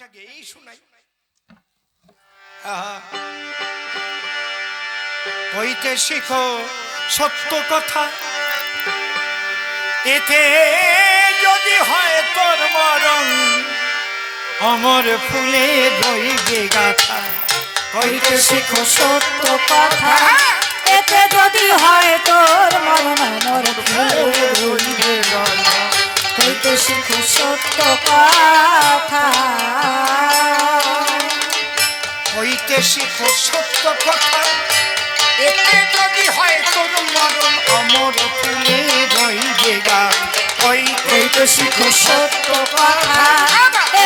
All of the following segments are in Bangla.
গানটা গেয়েই শোনাই। কইতে শিখো সত্য কথা, এতে যদি হয় তোর মরণ, অমর ফুলে রইবে গাথা। কইতে শিখো সত্য কথা, এতে যদি হয় তোর মরণ, অমর ফুলে রইবে গাথা। কইতে শিখো সত্য কথা, কইতে শিখো সত্য কথা, এতে যদি হয় তোর মরণ, অমর ফুলে রইবে গাথা। কইতে শিখো সত্য কথা,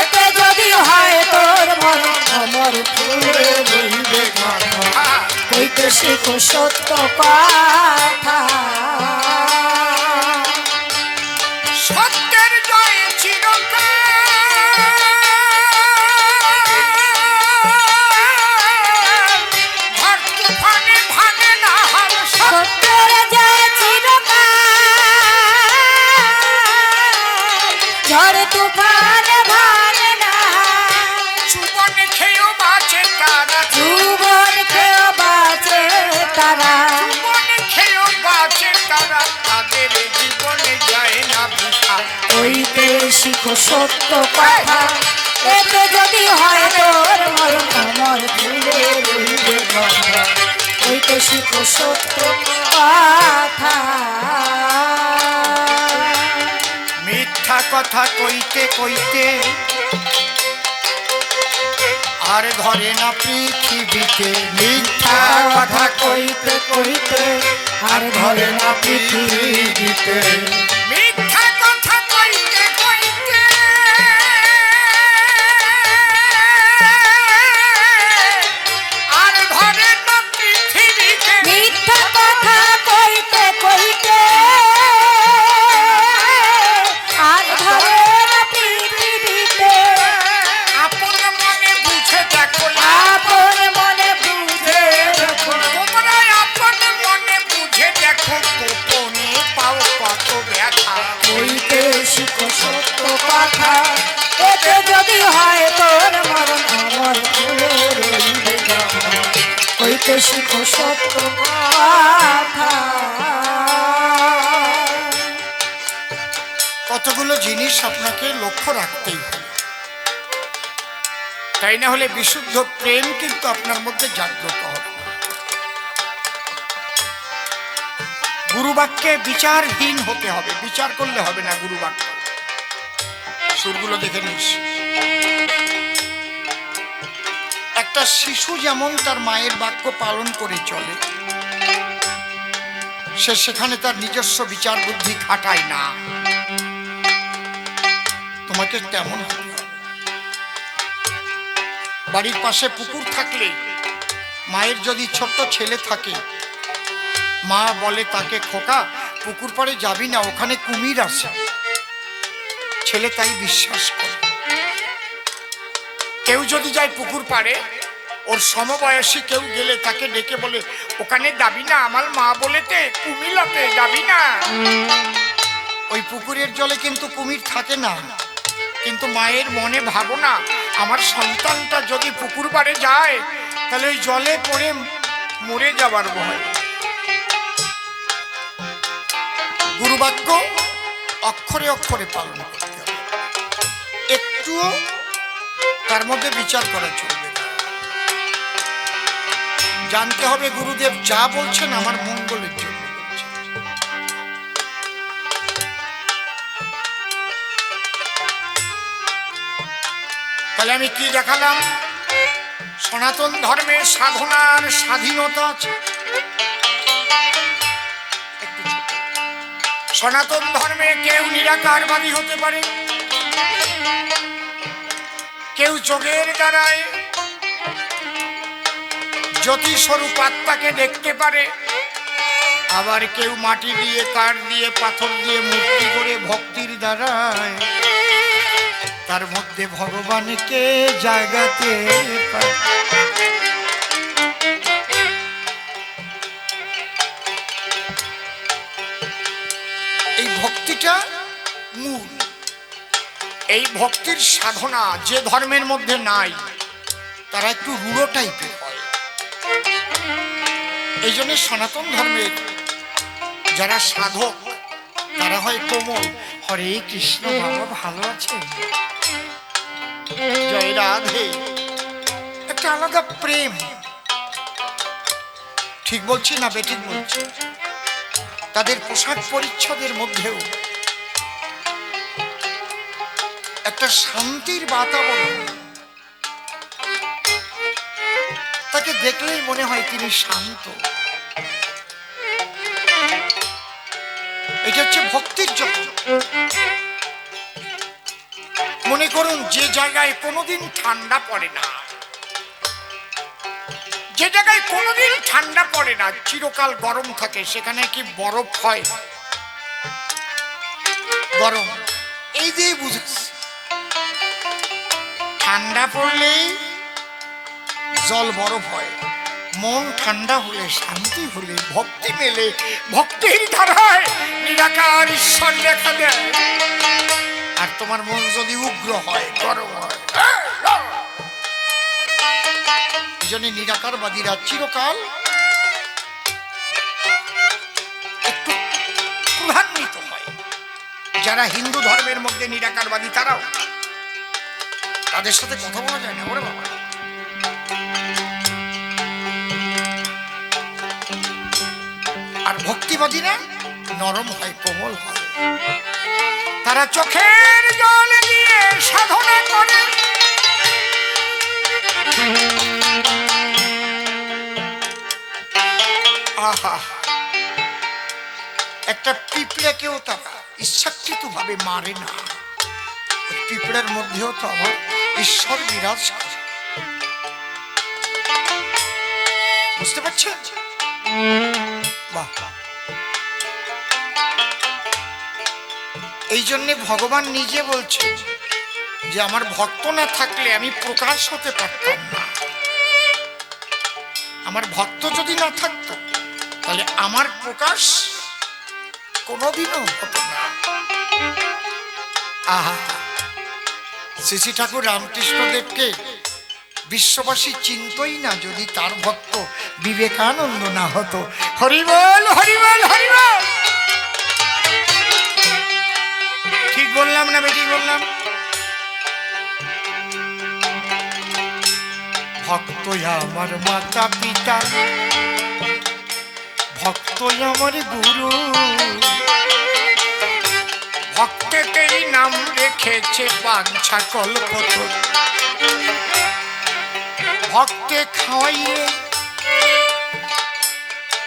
এতে যদি হয় তোর মরণ, অমর ফুলে রইবে গাথা। কইতে শিখো সত্য কথা। সত্যের জয় চিরকাল, ঝড় তুফানে ভাঙে না হাল। সত্যের জয় চিরকাল, ঝড় তুফানে ভাঙে না। জীবন খেয়েও বাঁচে তারা, জীবন খেয়ে বাঁচে তারা, জীবন খেয়েও বাঁচে তারা, তাদের জীবনে যায় না বৃথা। কইতে শিখো সত্য কথা, এতে যদি হয় তোর মরণ, অমর ফুলে রইবে গাথা। কইতে শিখো সত্য কথা। মিথ্যা কথা কইতে কইতে আর ধরে না পৃথিবীতে। মিথ্যা কথা কইতে কইতে আর ধরে না পৃথিবীতে। মিথ্যা কথা কইতে কইতে আর ধরে না পৃথিবীতে। মিথ্যা কথা কইতে কইতে আর ধরে না পৃথিবীতে। আপন মনে বুঝে দেখো, আপন মনে বুঝে দেখো, তোমরা আপন মনে বুঝে দেখো, গোপনে পাও কত ব্যথা। কইতে শিখো সত্য কথা, এতে যদি হয় তোর মরণ, অমর ফুলে রইবে গাথা। কইতে শিখো সত্য কথা। কতগুলো জিনিস আপনাকে লক্ষ্য রাখতেই হবে, তাই না হলে বিশুদ্ধ প্রেম কিন্তু আপনার মধ্যে জাগ্রত হবে না। গুরুবাক্যে বিচারহীন হতে হবে, বিচার করলে হবে না গুরুবাক্য। সুরগুলো দেখে নিস। একটা শিশু যেমন তার মায়ের বাক্য পালন করে চলে, সে সেখানে তার নিজস্ব বিচার বুদ্ধি খাটায় না। তোমাকে তেমন হতে হবে। বাড়ির পাশে পুকুর থাকলে মায়ের যদি ছোট্ট ছেলে থাকে, মা বলে তাকে, খোকা পুকুর পাড়ে যাবি না, ওখানে কুমির আছে। ছেলে তাই বিশ্বাস করে। কেউ যদি যায় পুকুর পাড়ে, ওর সমবয়সী কেউ গেলে তাকে ডেকে বলে, ওখানে যাবি না, আমার মা বলেতে কুমির আছে, যাবি না। ওই পুকুরের জলে কিন্তু কুমির থাকে না, কিন্তু মায়ের মনে ভাবনা, আমার সন্তানটা যদি পুকুর পাড়ে যায় তাহলে ওই জলে পড়ে মরে যাবার ভয়। গুরুবাক্য অক্ষরে অক্ষরে পালন করতে হবে, একটুও তার মধ্যে বিচার করা চলবে না। জানতে হবে গুরুদেব যা বলছেন আমার মঙ্গলের জন্য বলছেন। তাহলে আমি কি দেখালাম? সনাতন ধর্মে সাধনার স্বাধীনতা আছে। সনাতন ধর্মে কেউ নিরাকারবাদী হতে পারে, কেউ যোগের দ্বারায় জ্যোতিস্বরূপ আত্মাকে দেখতে পারে, আবার কেউ মাটি দিয়ে, কাঠ দিয়ে, পাথর দিয়ে মূর্তি করে ভক্তির দ্বারায় তার মধ্যে ভগবানকে জাগাতে পারে। এই ভক্তিটা মূল। এই ভক্তির সাধনা যে ধর্মের মধ্যে নাই তারা একটু রূঢ় টাইপের হয়। এই জন্য সনাতন ধর্মের যারা সাধক তারা হয় কোমল। হরে কৃষ্ণ, বাবা ভালো আছে, জয় রাধে, একটা আলাদা প্রেম। ঠিক বলছি না বেঠিক বলছি? তাদের পোশাক পরিচ্ছদের মধ্যেও একটা শান্তির বাতাবরণ। তাকে দেখলেই মনে হয় তিনি শান্ত। এটা হচ্ছে ভক্তির জগৎ। মনে করুন যে জায়গায় কোনোদিন ঠান্ডা পড়ে না, যে জায়গায় কোনোদিন ঠান্ডা পড়ে না, চিরকাল গরম থাকে, সেখানে কি বরফ হয়? গরম এই দিয়ে বুঝেছি। ঠান্ডা পড়লেই জল বরফ হয়। মন ঠান্ডা হলে, শান্তি হলে, ভক্তি মেলে, ভক্তির ধারায় নিরাকার ঈশ্বর দেখা দেয়। আর তোমার মন যদি উগ্র হয়, গরম হয়, এই জন্য নিরাকারবাদীরা চিরকাল একটু ক্রোধান্বিত হয়। যারা হিন্দু ধর্মের মধ্যে নিরাকারবাদী তারাও, তাদের সাথে কথা বলা যায় না। ওরে বাবা, আর ভক্তিবাদীরা নরম হয়, কোমল হয়। তারা চোখের জল দিয়ে সাধনা করে। আহা, একটা পিঁপড়াকেও তারা ইচ্ছাকৃত ভাবে মারে না। পিঁপড়ার মধ্যেও তো আমার ঈশ্বর বিরাজ করে। বুঝতে পারছেন? বাহ, এই জন্যে ভগবান নিজে বলছেন যে আমার ভক্ত না থাকলে আমি প্রকাশ হতে পারতাম না। আমার ভক্ত যদি না থাকতো তাহলে আমার প্রকাশ কোনোদিনও হতো না। আহা, শ্রী শ্রী ঠাকুর রামকৃষ্ণদেবকে বিশ্ববাসী চিনতই না যদি তার ভক্ত বিবেকানন্দ না হতো। হরিবল হরিবল হরিবল। ঠিক বললাম না বেটি বললাম? ভক্ত আমার মাতা পিতা, ভক্ত আমার গুরু, ভক্তেতেই নাম রেখেছে বাঞ্ছা কল্পতরু। ভক্তে খাওয়াইলে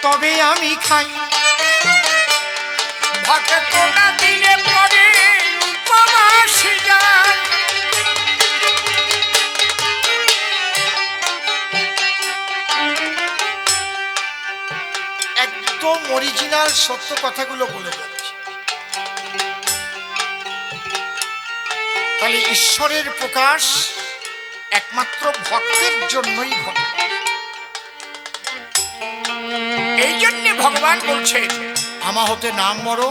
তবে আমি খাই, ভক্ত না দিলে পরে উপবাসী যায়। একদম অরিজিনাল সত্য কথাগুলো বলে যাচ্ছে। তাহলে ঈশ্বরের প্রকাশ একমাত্র ভক্তের জন্যই ঘটে। এই জন্যে ভগবান বলছে আমা হতে নাম বড়,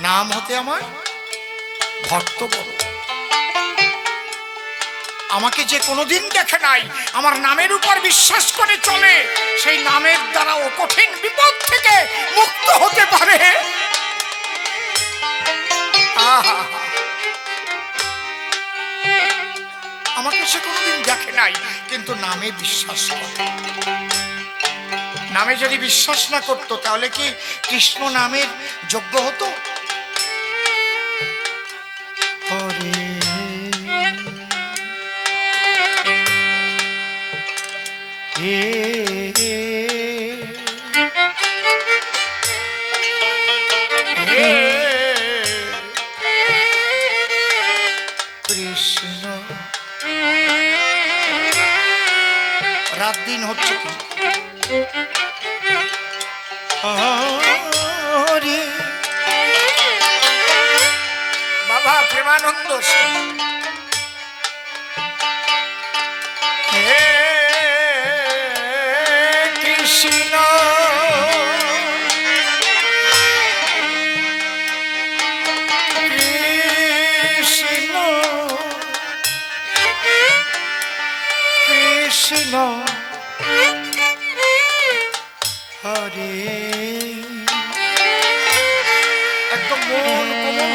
নাম হতে আমার ভক্ত বড়। আমাকে যে কোনোদিন দেখে নাই, আমার নামের উপর বিশ্বাস করে চলে, সেই নামের দ্বারা ও কঠিন বিপদ থেকে মুক্ত হতে পারে। আমাকে সে কোনোদিন দেখে নাই, কিন্তু নামে বিশ্বাস করে। নামে যদি বিশ্বাস না করতো তাহলে কি কৃষ্ণ নামের যোগ্য হতো? কৃষ্ণ রাত দিন হচ্ছে কি? বাবা প্রেমানন্দ হে কৃষ্ণ কৃষ্ণ হরে, একদম মন কোমল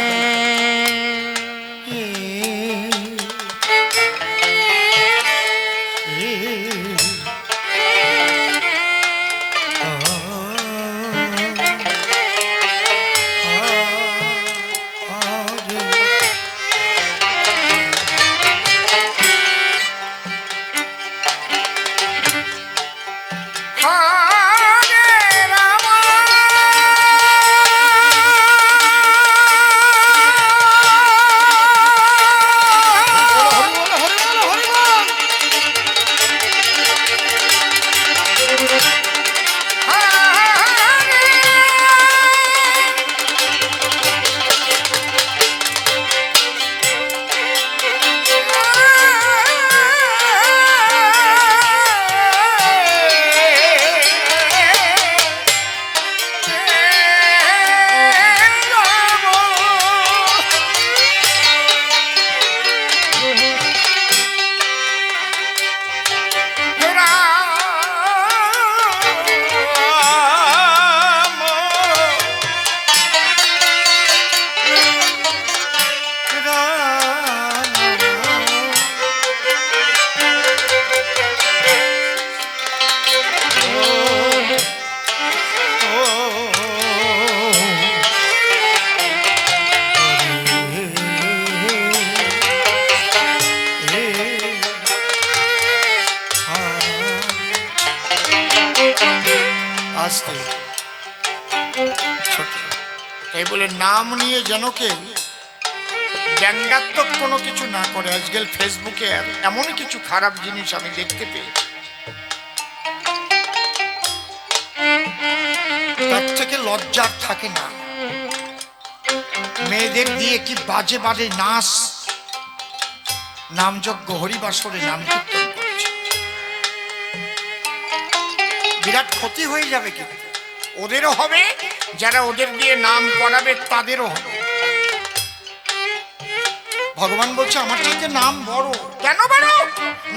আসতে ছোট এই বলে নাম নিয়ে যেন কেউ ব্যঙ্গাত্মক কোনো কিছু না করে। আজকাল ফেসবুকে এমন কিছু খারাপ জিনিস আমি দেখতে পেয়েছি, তার থেকে লজ্জার থাকে না। মেয়েদের দিয়ে কি বাজে বাজে নাচ, নামযজ্ঞ হরিবাসরে নাম কীর্তন করছে, বিরাট ক্ষতি হয়ে যাবে। কিন্তু ওদেরও হবে, যারা ওদের দিয়ে নাম করাবে তাদেরও হবে। ভগবান বলছে আমার চাইতে নাম বড়। কেন বড়?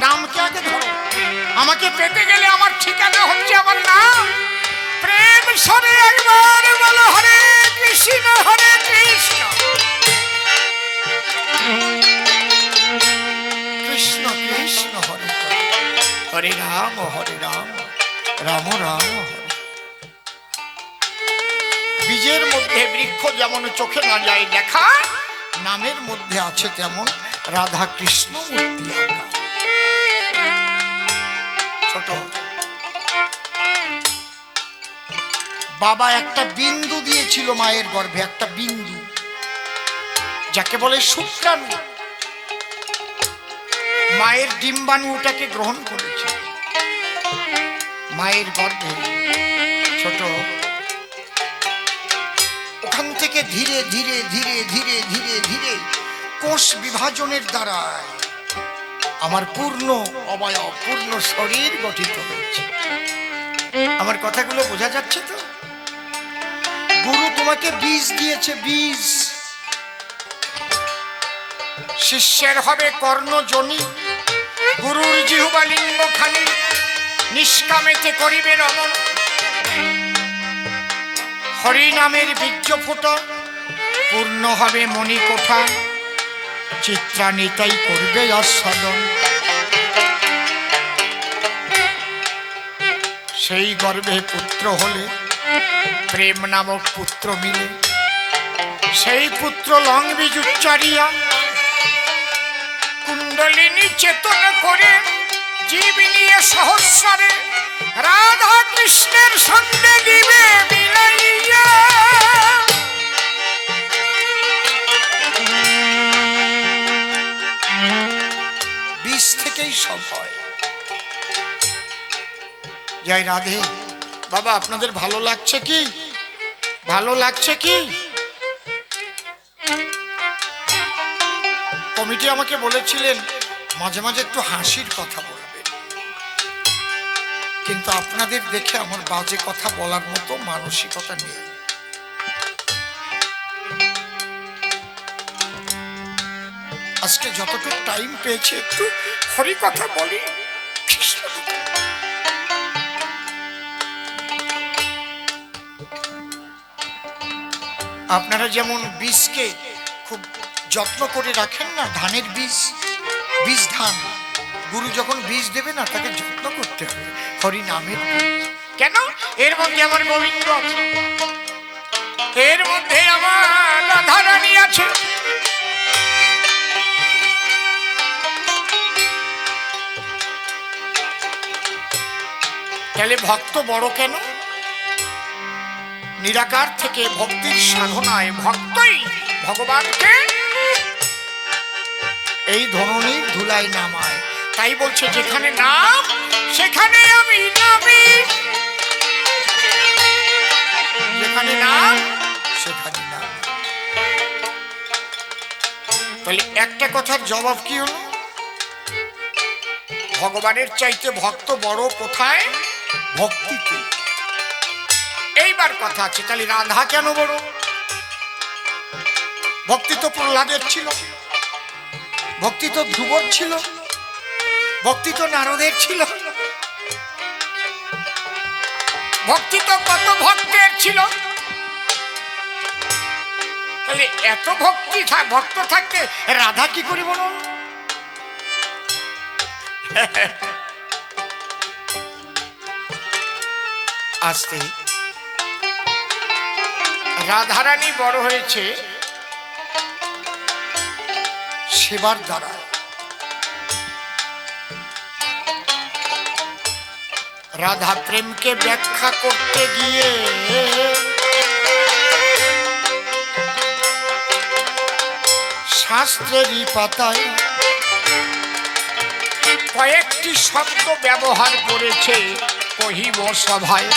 নামকে আগে ধরো। আমাকে পেতে গেলে আমার ঠিকানা হচ্ছে আমার নাম। প্রেম সরে একবার বলো হরে কৃষ্ণ হরে কৃষ্ণ কৃষ্ণ কৃষ্ণ হরে হরে, হরে রাম রাম রাম হরে। বীজের মধ্যে বৃক্ষ যেমন চোখে না যায় দেখা, নামের মধ্যে আছে তেমন রাধা কৃষ্ণ মূর্তি আঁকা। ছোট বাবা একটা বিন্দু দিয়েছিল মায়ের গর্ভে, একটা বিন্দু, যাকে বলে শুক্রাণু। মায়ের ডিম্বাণু ওটাকে গ্রহণ করেছে মায়ের গর্ভে। ছোট ওখান থেকে ধীরে ধীরে ধীরে ধীরে ধীরে ধীরে কোষ বিভাজনের দ্বারা আমার পূর্ণ অবয়ব, পূর্ণ শরীর গঠিত হয়েছে। আমার কথাগুলো বোঝা যাচ্ছে তো? গুরু তোমাকে বীজ দিয়েছে, বীজ। শিষ্যের হবে কর্ণজনি, গুরুর জিহ্বা লিঙ্গ খানি, নিষ্কামেতে করিবে রমণ। হরি নামের বীর্য ফোঁটা, পূর্ণ হবে মণিকোঠা, চিত্রানিতাই করবে আস্বাদন। সেই গর্ভে পুত্র হলে, প্রেম নামক পুত্র মিলে, সেই পুত্র লং বীজ উচ্চারিয়া কুণ্ডলিনী চেতন করে জীব নিয়ে সহস্রে রাধা কৃষ্ণের সঙ্গে দিবে মিলাইয়া। বীজ থেকেই সব হয়। জয় রাধে। বাবা আপনাদের ভালো লাগছে কি? ভালো লাগছে কি? কমিটি আমাকে বলেছিলেন মাঝে মাঝে একটু হাসির কথা বলবেন, কিন্তু আপনাদের দেখে আমার বাজে কথা বলার মতো মানসিকতা নেই। আজকে যতটুকু টাইম পেয়েছে একটু হরি কথা বলি, কৃষ্ণ আপনারা যেমন বীজকে খুব যত্ন করে রাখেন না, ধানের বীজ, বীজ ধান, গুরু যখন বীজ দেবে না তাকে যত্ন করতে হবে। হরি নামের বীজ। কেন? এর মধ্যে আমার গোবিন্দ আছে, এর মধ্যে আমার রাধারানী আছে। তাহলে ভক্ত বড় কেন? নিরাকার থেকে ভক্তির সাধনায় ভক্তই ভগবানকে এই ধরনের ধুলায় নামায়। তাই বলছে যেখানে নাম সেখানে আমি নামি, যেখানে নাম সেখানে নাম। তাহলে একটা কথার জবাব কি হলো? ভগবানের চাইতে ভক্ত বড় কোথায়? ভক্তিতে। এইবার কথা আছে, তাহলে রাধা কেন বড়? ভক্তি তো প্রহ্লাদের ছিল, ভক্তি তো ধ্রুবর ছিল, ভক্তি তো নারদের ছিল, ভক্তি তো কত ভক্তের ছিল। তাহলে এত ভক্তি ভক্ত থাকতে রাধা কি করে বলো? আস্তে রাধারানী বড় হয়েছে সেবার দ্বারা। রাধা প্রেমকে ব্যাখ্যা করতে গিয়ে শাস্ত্রেরই পাতায় কয়েকটি শব্দ ব্যবহার করেছে কহিব সভায়।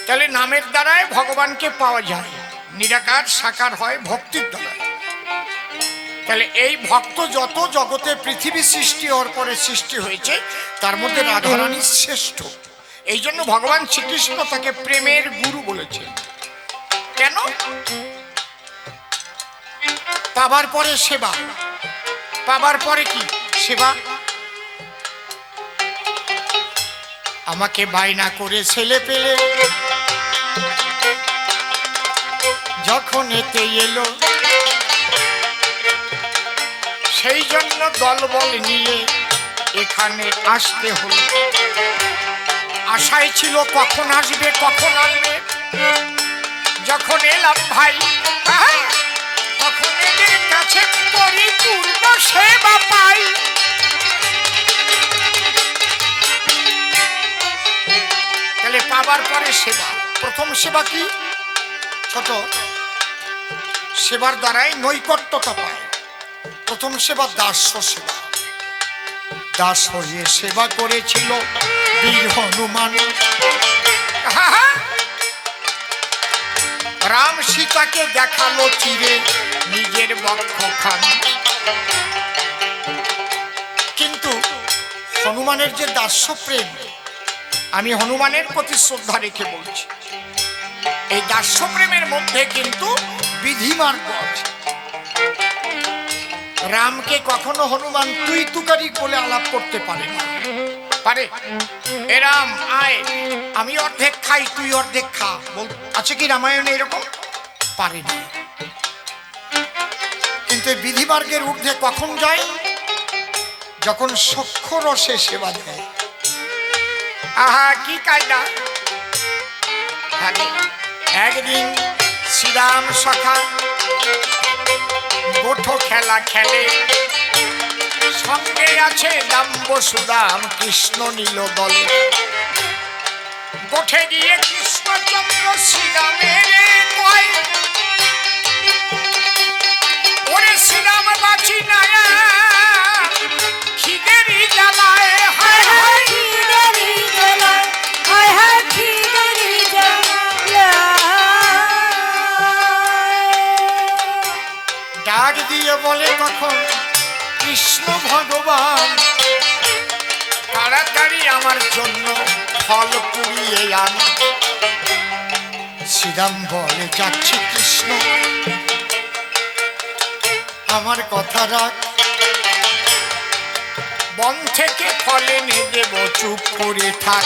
তাহলে নামের দ্বারায় ভগবানকে পাওয়া যায়, নিরাকার সাকার হয় ভক্তির দ্বারা। তাহলে এই ভক্ত যত জগতে পৃথিবী সৃষ্টি হওয়ার পরে সৃষ্টি হয়েছে তার মধ্যে রাধারানী শ্রেষ্ঠ। এই জন্য ভগবান শ্রীকৃষ্ণ তাকে প্রেমের গুরু বলেছে। কেন? পাবার পরে সেবা, পাবার পরে কি সেবা? আমাকে বায়না করে ছেলে পেলে যখন এতে এলো, সেই জন্য দলবল নিয়ে এখানে আসতে হলো। আশায় ছিল কখন আসবে কখন আসবে, যখন এলাম ভাই তখন এদের কাছে পরিপূর্ণ সেবা পাই। তাহলে পাবার পরে সেবা, প্রথম সেবা কি? ছোট সেবার দ্বারাই নৈকট্যতা পায়। প্রথম সেবা দাস্য সেবা। দাস হয়ে সেবা করেছিল বীর হনুমান। রাম সীতাকে দেখালো চিরে নিজের বক্ষখান। কিন্তু হনুমানের যে দাস্য প্রেম, আমি হনুমানের প্রতি শ্রদ্ধা রেখে বলছি, এই দাস্য প্রেমের মধ্যে কিন্তু বিধিমার্গ আছে। রামকে কখনো হনুমান তুই তুকারি বলে আলাপ করতে পারে না। পারে? এ রাম আয়, আমি অর্ধেক খাই তুই অর্ধেক খা, আছে কি রামায়ণে এরকম? পারে না। কিন্তু বিধিমার্গের ঊর্ধ্বে কখন যায়? যখন সখ্য রসে সেবা দেয়। আহা কি কায়দা! একদিন শ্রীরাম সখা গোঠো খেলা খেলে, সঙ্গে আছে দাম্ব সুদাম কৃষ্ণ নীল দলে। গোঠে গিয়ে কৃষ্ণচন্দ্র শ্রীরামের কয়, ওরে শ্রীরাম বাঁচি না খিদেরি জ্বালায়। হায় হায় খিদেরি জ্বালায়, হায় হায় খিদেরি জ্বালায়। ডাক দিয়ে বলে তখন কৃষ্ণ ভগবান, তাড়াতাড়ি আমার জন্য ফল কুড়িয়ে আন। শ্রীরাম বলে যাচ্ছি কৃষ্ণ, আমার কথা রাখ। বন থেকে ফল এনে দেব, চুপ করে থাক।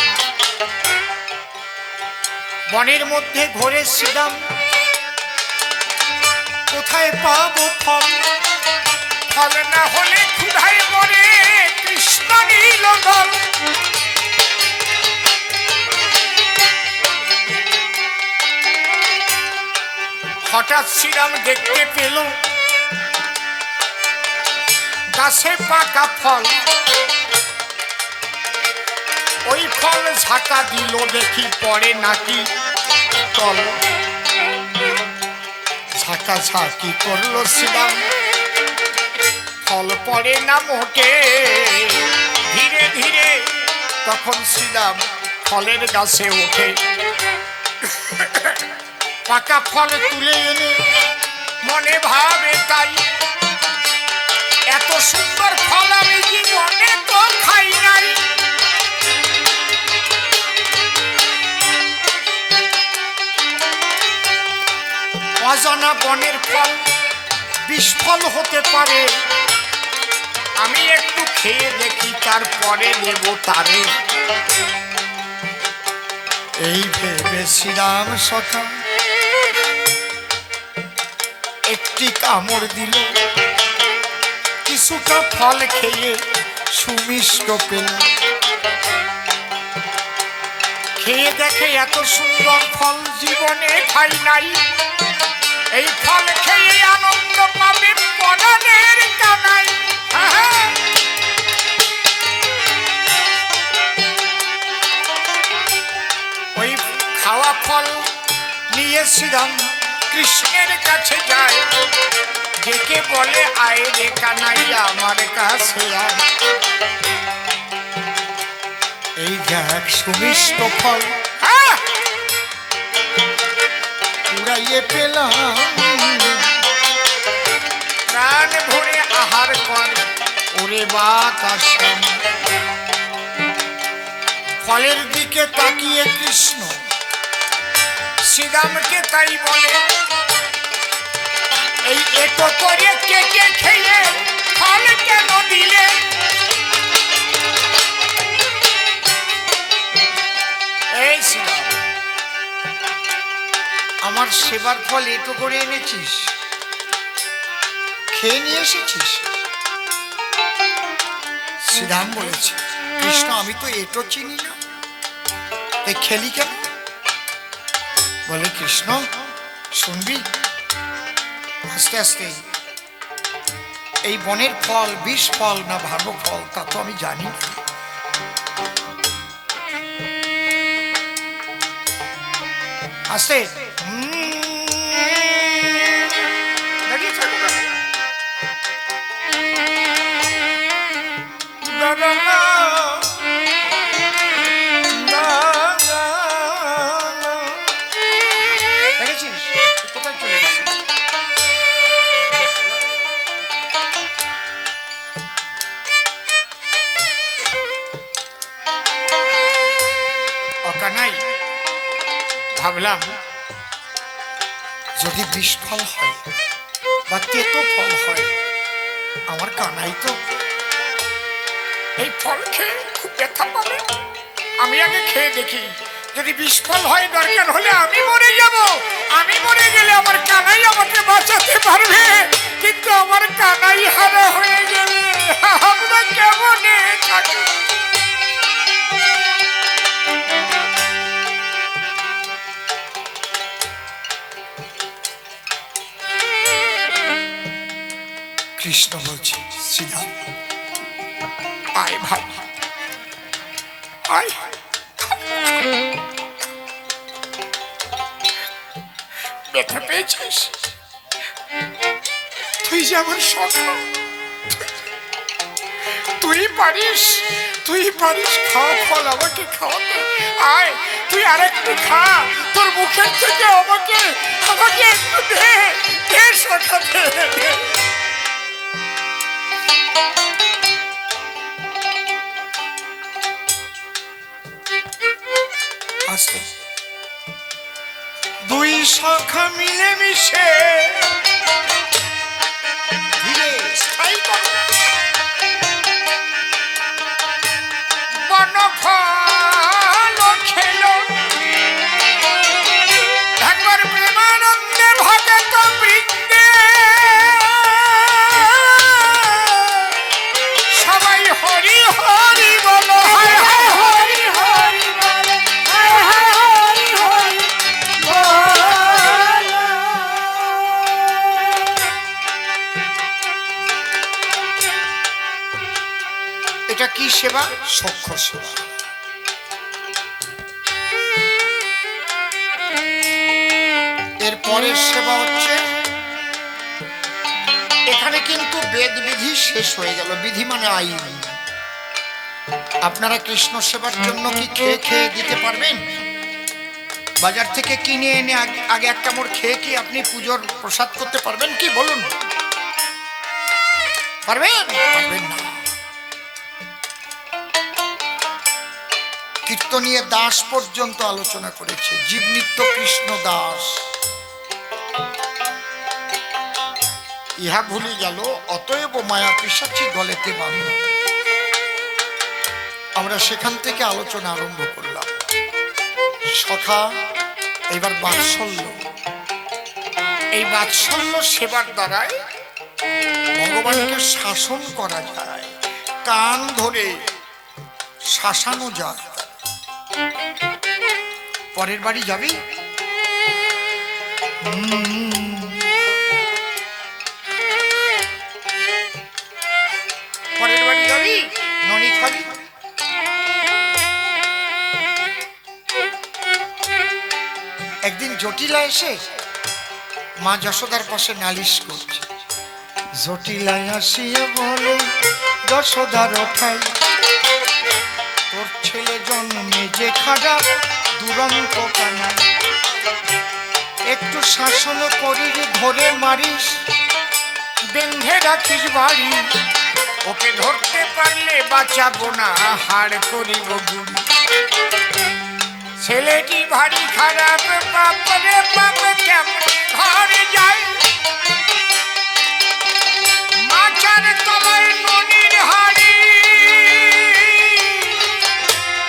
বনের মধ্যে ঘোরে শ্রীরাম, কোথায় পাবো ফল? ফল না হলে ক্ষুধায় মরে কৃষ্ণ নীলদল। হঠাৎ শ্রীরাম দেখতে পেল গাছে পাকা ফল। ওই ফল ঝাঁকা দিল, দেখি পড়ে নাকি তল। ঝাঁকা ঝাঁকি করলো শ্রীরাম, ফল পড়ে না মোটে। ধীরে ধীরে তখন শ্রীরাম ফলের গাছে ওঠে। পাকা ফল তুলে এনে মনে ভাবে তাই, এত সুন্দর ফল আমি জীবনে তো খাই নাই। অজানা বনের ফল বিস্ফল হতে পারে, আমি একটু খেয়ে দেখি, তারপরে নেব তারে। এই ভেবে শ্রীরাম সখা একটি কামড় দিল, কিছুটা ফল খেয়ে সুমিষ্ট পেল। খেয়ে দেখে এত সুন্দর ফল জীবনে খাই নাই। এই ফল খেয়ে আনন্দ পাবে পরাণের কানাই। ওই খাওয়া ফল নিয়ে শ্রীরাম কৃষ্ণের কাছে যায়, ডেকে বলে আয় রে কানাইয়া আমার কাছে আয়। এই দেখ সুমিষ্ট ফল উড়াইয়ে পেলাম, প্রাণ ভরে আহার কর ওরে বাতাসম। ফলের দিকে তাকিয়ে কৃষ্ণ শ্রীরামকে তাই বলে, এই এটো করে কেটে খেয়ে ফল কেন দিলে? এই শ্রীরাম, আমার সেবার ফল এটো করে এনেছিস, খেয়ে নিয়ে এসেছিস? শ্রীরাম বলেছে, কৃষ্ণ আমি তো এটো চিনি না, তাই খেলি কেন? বলে কৃষ্ণ শুনবি, আস্তে আস্তে এই বনের ফল বিষ ফল না ভালো ফল তা তো আমি জানি না। আস্তে কোথায় চলে গেছে? অকানাই ভাবলাম যদি বিষ ফল হয় বা তেতো ফল হয়, আমার কানাই তো এই ফল খেয়ে খুব ব্যথা পাবে। আমি আগে খেয়ে দেখি, যদি বিষ ফল হয় দরকার হলে আমি মরে যাব। আমি মরে গেলে আমার কানাই আমাকে বাঁচাতে পারবে, কিন্তু আমার কানাই হারা হয়ে গেলে আমরা কেমনে থাকি? কৃষ্ণ বলছে শ্রীরাম আয় ভাই আয়, ব্যথা পেয়েছিস? তুই যেমন সখা, তুই পারিস খাওয়া ফল আমাকে খাওয়াতে। আয় তুই আরেকটু খা, তোর মুখের থেকে আমাকে একটু দে সখা দে। দুই সখা মিলে মিশে ধীরে স্থায়ী করো কি সেবা? সখ্য সেবা। এর পরের সেবা হচ্ছে, এখানে কিন্তু বেদ বিধি শেষ হয়ে গেল। বিধি মানে আইন। আপনারা কৃষ্ণ সেবার জন্য কি খেয়ে খেয়ে দিতে পারবেন? বাজার থেকে কিনে এনে আগে একটা মোড় খেয়ে কি আপনি পুজোর প্রসাদ করতে পারবেন কি? বলুন, পারবেন? পারবেন না। কীর্তনীয় দাস পর্যন্ত আলোচনা করেছে, জীবনিত্য কৃষ্ণ দাস। ইহা ভুলে গেল, অতএব মায়া পিশাচি গলেতে বাঁধা। আমরা সেখান থেকে আলোচনা আরম্ভ করলাম। সখা, এবার বাৎসল্য। এই বাৎসল্য সেবার দ্বারাই ভগবানকে শাসন করা যায়, কান ধরে শাসানো যায়। পরের বাড়ি যাবি? পরের বাড়ি যাবি? ননি খাবি? একদিন জটিলা এসে মা যশোদার পাশে নালিশ করছে। জটিলায় আসিয়া বলে, যশোদার ওঠাই, তোর ছেলে জন্মে যে খারাপ, দুরন্ত কানা, একটু শাসন করিস, ধরে মারিস, বেঁধে রাখিস বাড়ি, ওকে ধরতে পারলে বাঁচাবো না, হাড় করিব গুড়ি। ছেলেটি ভারী খারাপ, বাপরে বাপ, কেমন ঘরে যায়, মাচার তলায় ননির হাড়ি,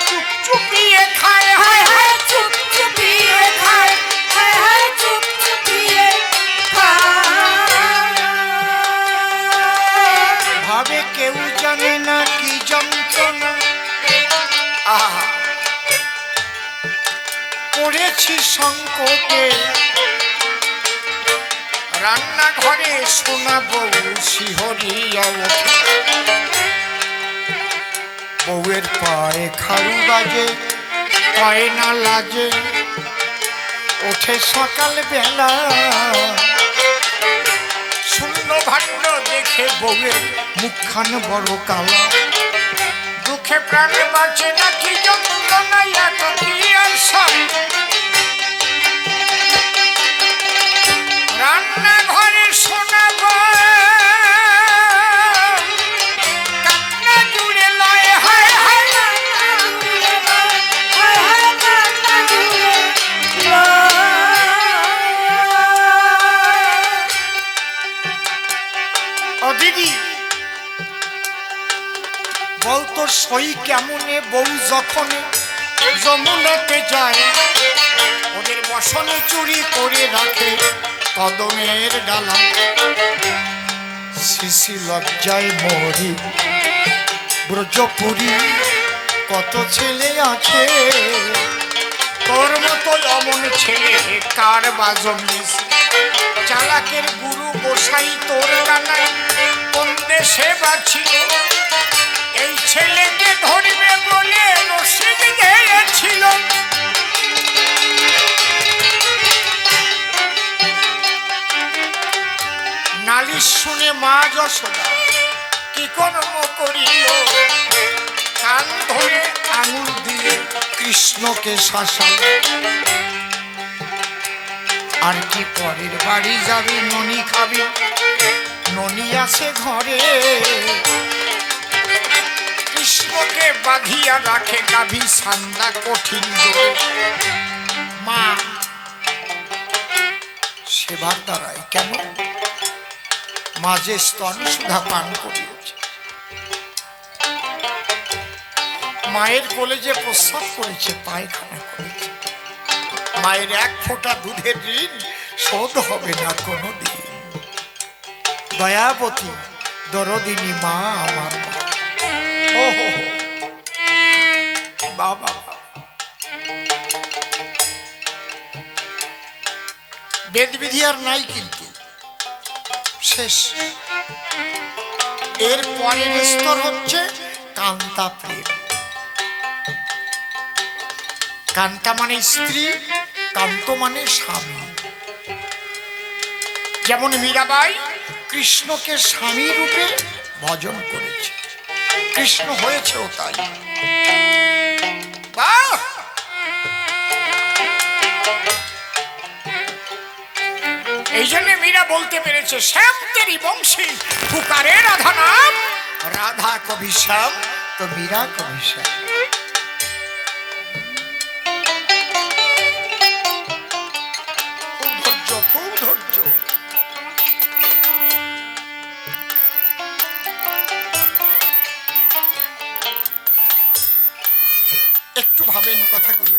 চুপচুপিয়ে খায়, হায় হায় চুপ চুপিয়ে খায়, হায় হায় চুপ চুপিয়ে খায়। ভাবে কেউ জানে না কি যন্ত্রণা। আহা, পড়েছি সংকটে, রান্নাঘরে শোনা বউ শিহরিয়া ওঠে, বউয়ের পায়ে খাড়ু বাজে, পায়ে না লাজে, ওঠে সকাল বেলা, শূন্য ভাণ্ড দেখে বউয়ের মুখখান বড় কালা, দুঃখে প্রাণ বাঁচে নাকি যন্ত্রণায় এত কি আর সব। রান্নাঘরে শোনাব কান্না জুড়ে লয়, হায় হায় হায় হায় কান্না জুড়ে ও দিদি বলতো সই কেমনে বউ যখন যমুনাতে যায়, ওদের বসনে চুরি করে রাখে কদমের ডালা, শিশি লজ্জায় মরি ব্রজপুরী, কত ছেলে আছে তোর মতো অমন ছেলে কার বাজমিস, চালাকের গুরু গোসাই তোর কানাই কোন দেশে বাছিল, এই ছেলেকে ধরবে বলে রশিদ দিয়েছিল। নালিশ শুনে মা যশোদা কি কর্ম করিল, কান ধরে আঙুল দিয়ে কৃষ্ণকে শাসাল। আর কি পরের বাড়ি যাবি, ননি খাবি, ননি আছে ঘরে, কৃষ্ণকে বাঁধিয়া রাখে গাভী সান্দা কঠিন দোরে। মা সেবার দ্বারাই কেন মাঝে স্তন সুধা পান করিয়েছে, মায়ের কোলে যে প্রস্রাব করেছে, পায়খানা করেছে, মায়ের এক ফোঁটা দুধের ঋণ শোধ হবে না কোনো দিন। দয়াবতী দরদিনী মা আমার মা। ও হো হো, বাবা বেদবিধি আর নাই, কিন্তু শেষ। এর পরের স্তর হচ্ছে কান্তা প্রেম। কান্তা মানে স্ত্রী, কান্ত মানে স্বামী। যেমন মীরাবাই কৃষ্ণকে স্বামী রূপে ভজন করেছে, কৃষ্ণ হয়েছেও তাই। বাহ! এই জন্য মীরা বলতে পেরেছে, শ্যাম তেরি বংশী পুকারে রাধা নাম, রাধা কবি শ্যাম তো মীরা কবি শ্যাম। খুব ধৈর্য, খুব ধৈর্য। একটু ভাবেন কথাগুলো।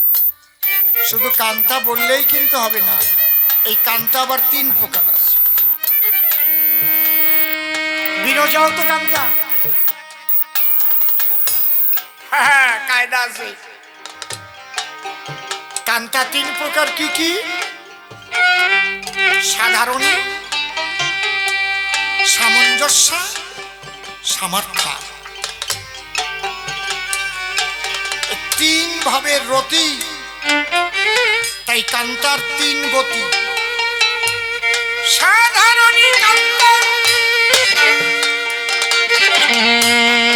শুধু কান্তা বললেই কিন্তু হবে না, এই কান্তা আবার 3 প্রকার আছে। বিরজাও তো কান্তা, হ্যাঁ কায়দা আছে। কান্তা 3 প্রকার কি কি? সাধারণী, সামঞ্জস্য, সামর্থ্য। 3 ভাবের রতি, তাই কান্তার 3 গতি। সাধারণী কান্তা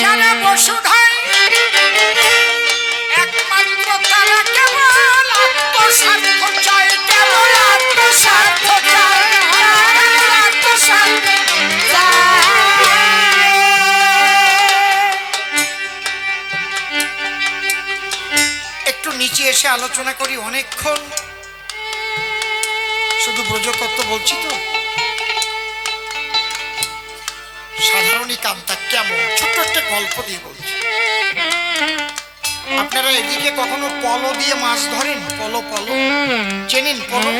যারা বসুধায় একমাত্র, তারা কেবল আত্মস্বার্থ চায়, কেবল আত্মস্বার্থ চায়, আত্মস্বার্থ চায়। একটু নিচে এসে আলোচনা করি অনেকক্ষণ, শুধু ব্রজতত্ত্ব বলছি তো। সাধারণী কান্তা কেমন, ছোট্ট একটা গল্প দিয়ে বলছি। আপনারা এদিকে কখনো পলো দিয়ে মাছ ধরেন? পলো, পলো চেনেন? পলো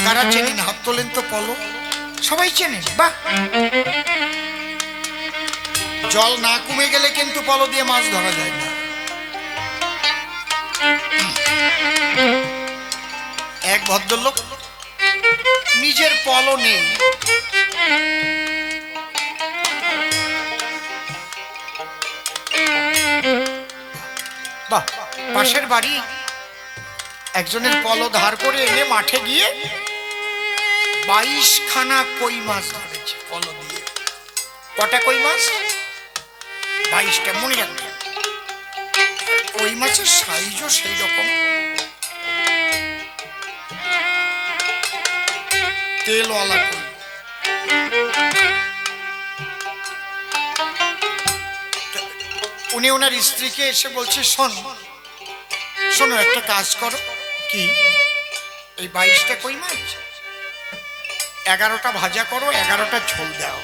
কারা চেনেন? হাত তোলেন তো। পলো সবাই চেনেন, বাহ। জল না কমে গেলে কিন্তু পলো দিয়ে মাছ ধরা যায় না। এক ভদ্রলোক, নিজের পলো নেই, বাহ, পাশের বাড়ি একজনের পলো ধার করে এনে মাঠে গিয়ে 22 খানা কই মাছ ধরেছে পলো দিয়ে। কটা কই মাছ? 22টা, মনে রাখবেন। কই মাছের সাইজও সেই রকম, তেলওয়ালা কই। উনি ওনার স্ত্রীকে এসে বলছে, শোনো একটা কাজ করো। কি? এই 22টা কই মাছ 11টা ভাজা করো, 11টা ঝোল দাও,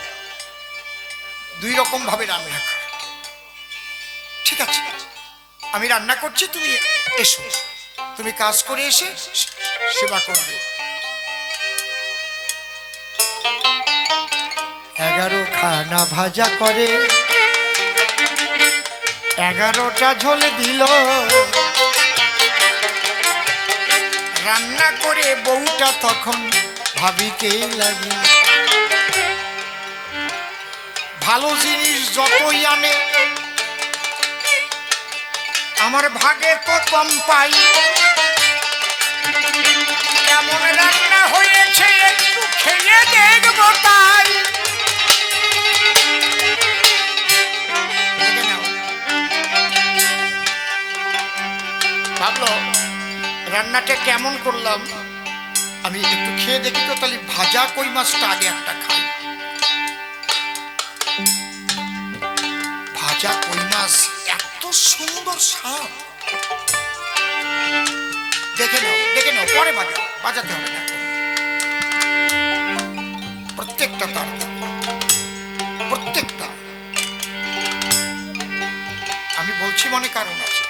2 রকম ভাবে রান্না করো। ঠিক আছে, আমি রান্না করছি, তুমি এসো, তুমি কাজ করে এসে সেবা করবে। 11 খানা ভাজা করে, 11টা ঝোল দিল। রান্না করে বউটা তখন ভাবিতে লাগে, ভালো জিনিস যতই আনে আমার ভাগে তো কম পাই। কেমন রান্না হয়েছে একটু খেয়ে দেখবো তাই। ভাবলো রান্নাটা কেমন করলাম, আমি একটু খেয়ে দেখি তো, তাহলে ভাজা কই মাছটা আগে একটা খাই। ভাজা কই মাছ এত সুন্দর স্বাদ। দেখে নাও, পরে বাজাতে হবে না। প্রত্যেকটা তার, প্রত্যেকটা। আমি বলছি মনে কারণ আছে।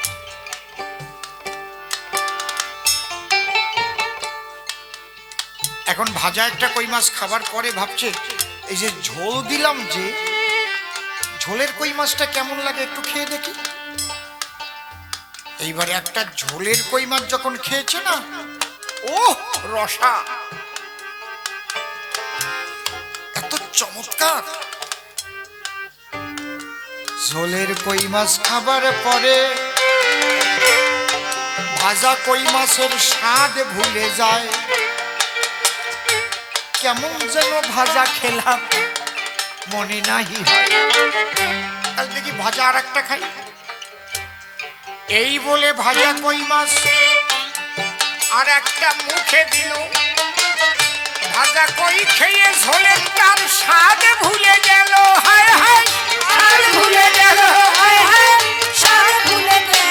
এখন ভাজা একটা কই মাছ খাবার পরে ভাবছে, এই যে ঝোল দিলাম, যে ঝোলের কই মাছটা কেমন লাগে একটু খেয়ে দেখি। এইবারে একটা ঝোলের কই মাছ যখন খেয়েছে না, ও রসা, এত চমৎকার, ঝোলের কই মাছ খাবার পরে ভাজা কই মাছের স্বাদ ভুলে যায়, কেমন যেন ভাজা খেলাম মনে নাহি হয়। তাহলে দেখি ভাজা আর একটা খাই। এই বলে ভাজা কই মাছ আর একটা মুখে দিল, ভাজা কই খেয়ে ঝোলের তার স্বাদ ভুলে গেল। হায় হায় স্বাদ ভুলে গেল, হায় হায় স্বাদ ভুলে গেল।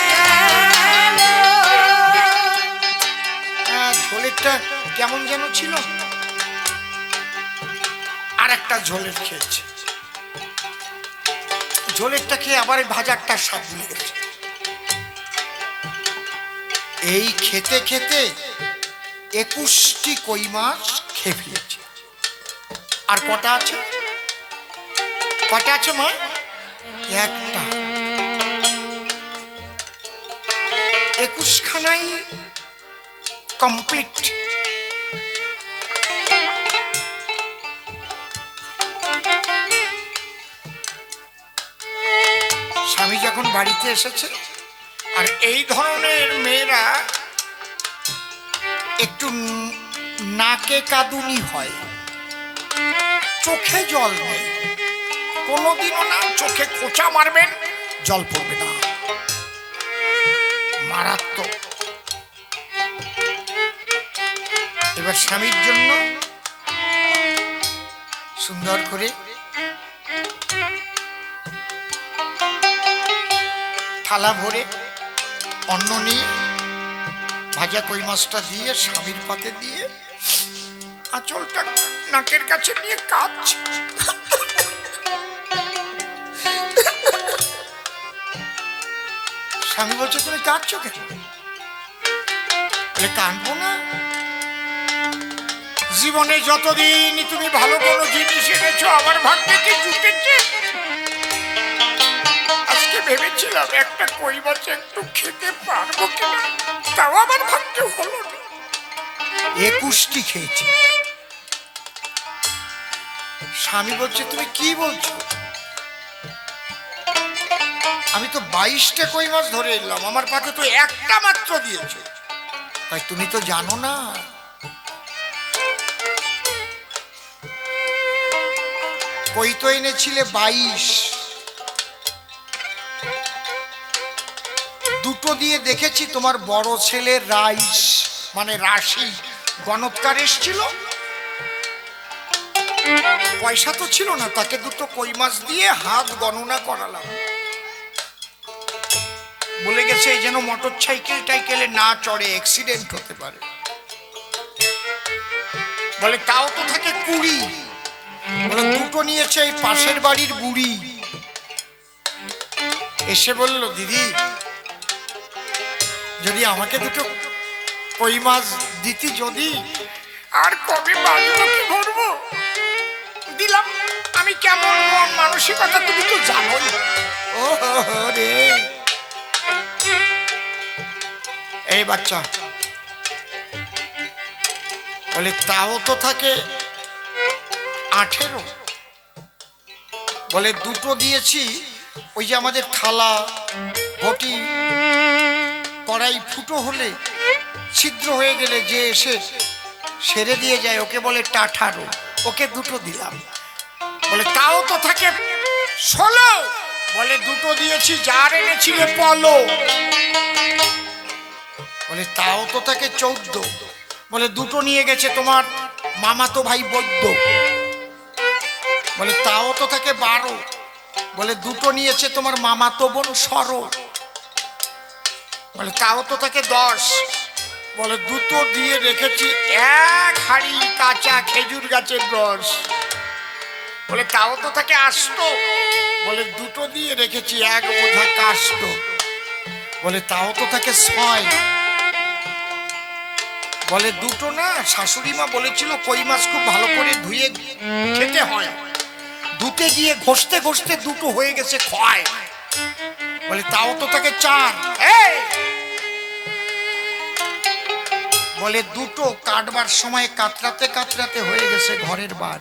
ঝোলেরটা কেমন যেন ছিল। আর একটা ঝোলের খেয়েছে, ঝোলেরটা খেয়ে আবার ভাজারটা স্বাদ ভুলে গেছে। এই খেতে খেতে 21টি কই মাছ খেয়ে ফেলেছে। আর কটা আছে? কটা আছে মা? একটা। 21 খানাই কমপ্লিট। স্বামী যখন বাড়িতে এসেছে, আর এই ধরনের মেয়েরা একটু নাকে কাঁদুনি হয়, চোখে জল নেই, কোনোদিনও না চোখে খোঁচা মারবেন জল পড়বে না, মারাত্মক। এবার স্বামীর জন্য সুন্দর করে থালা ভরে অন্ন নিয়ে ভাজা কই মাছটা দিয়ে স্বামীর পাতে দিয়ে আঁচলটা নাকের কাছে নিয়ে কাঁদছে। স্বামী বলছে তুমি কাঁদছো কেন? বলে কাঁদবো না, জীবনে যতদিন তুমি ভালো কোনো জিনিস এনেছো আমার ভাগ্যে কি জুটেছে। আজকে ভেবেছিলাম একটা কই মাছ একটু খেতে পারবো কিনা, তাও আমার ভাগ্যে হলো না। 21টি খেয়েছি। স্বামী বলছে তুমি কি বলছো? আমি তো 22টা কই মাছ ধরে এলাম, আমার পাতে তো একটা মাত্র দিয়েছো। তাই তুমি তো জানো না, কই তো এনেছিলে 22, দুটো দিয়ে দেখেছি তোমার বড় ছেলের রাইস মানে রাশি গণৎকার এসছিল, পয়সা তো ছিল না, তাকে দুটো কই মাছ দিয়ে হাত গণনা করালাম। বলে গেছে এই যেন মোটর সাইকেল টাইকেলে না চড়ে, অ্যাক্সিডেন্ট হতে পারে। বলে তাও তো থাকে 20। বলে দুটো নিয়েছে এই পাশের বাড়ির বুড়ি। এসে বলল দিদি যদি আমাকে দুটো কই মাছ দিতি, যদি আর কবে বাঁচবো কি ভরবো। দিলাম। আমি কেমন মন মানসিকতা তুমি তো জানোই। ও রে এই বাচ্চা, বলে তাও তো থাকে 18। বলে দুটো দিয়েছি ওই যে আমাদের থালা ঘটি কড়াই ফুটো হলে ছিদ্র হয়ে গেলে যে এসে সেরে দিয়ে যায়, ওকে বলে টাঠারো, ওকে দুটো দিলাম। বলে তাও তো থাকে 16। বলে দুটো দিয়েছি যার এনেছিলে পলো। বলে তাও তো থাকে 14। বলে দুটো নিয়ে গেছে তোমার মামাতো ভাই বৈদ্য। বলে তাও তো থাকে 12। বলে দুটো নিয়েছে তোমার মামাতো বোন সর। বলে তাও তো থাকে 10। বলে দুটো দিয়ে রেখেছি 1 হাঁড়ি কাঁচা খেজুর গাছের রস। বলে তাও তো থাকে 8। বলে দুটো দিয়ে রেখেছি 1 বোঝা কাষ্ট। বলে তাও তো থাকে 6। বলে দুটো না শাশুড়ি মা বলেছিল কই মাছ খুব ভালো করে ধুয়ে খেতে হয়, ধুতে গিয়ে ঘষতে ঘষতে দুটো হয়ে গেছে ক্ষয়। বলে তাও তো থাকে 4। বলে দুটো কাটবার সময় কাতরাতে কাতরাতে হয়ে গেছে ঘরের বার।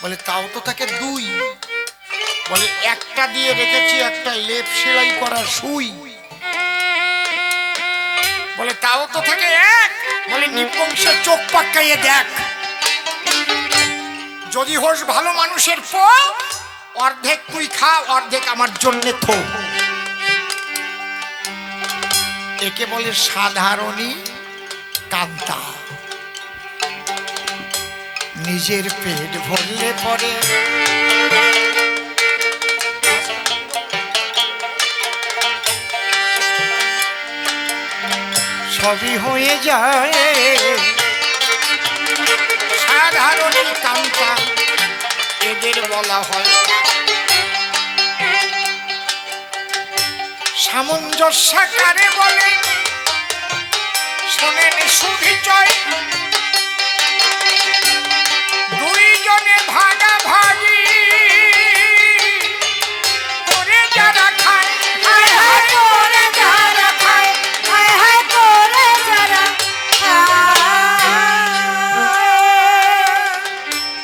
বলে তাও তো থাকে 2। বলে একটা দিয়ে রেখেছি, একটা লেপ সেলাই করা সুই। বলে তাও তো থাকে এক। বলে নিপংসের চোখ পাক্কাইয়ে দেখ, যদি হোস ভালো মানুষের পো, অর্ধেক তুই খা, অর্ধেক আমার জন্যে থো। একে বলে সাধারণী কান্তা। নিজের পেট ভরলে পরে সবই হয়ে যায়। সাধারণী কান্তা এদের বলা হয়। সামঞ্জস্য কারে বলে শোনেন সুবিচয়, দুইজনে ভাগাভাগি করে যারা খায়। হায় হায় করে যারা খায়, হায় হায় করে যারা খায়।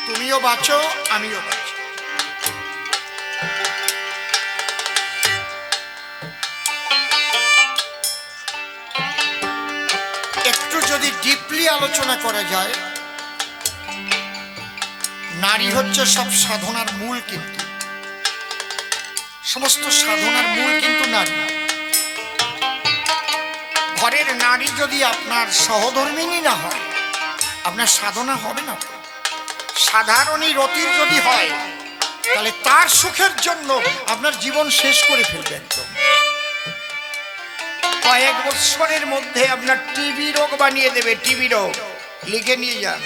তুমিও বাঁচো, আমিও বাঁচি। একটু যদি ডিপলি আলোচনা করা যায়, নারী হচ্ছে সব সাধনার মূল। কিন্তু সমস্ত সাধনার মূল কিন্তু নারী। ঘরের নারী যদি আপনার সহধর্মিণী না হয়, আপনার সাধনা হবে না। সাধারণী রতির যদি হয়, তাহলে তার সুখের জন্য আপনার জীবন শেষ করে ফেলবে একদম। কয়েক বছরের মধ্যে আপনার টিবি রোগ বানিয়ে দেবে। টিবি রোগ লিখে নিয়ে যান,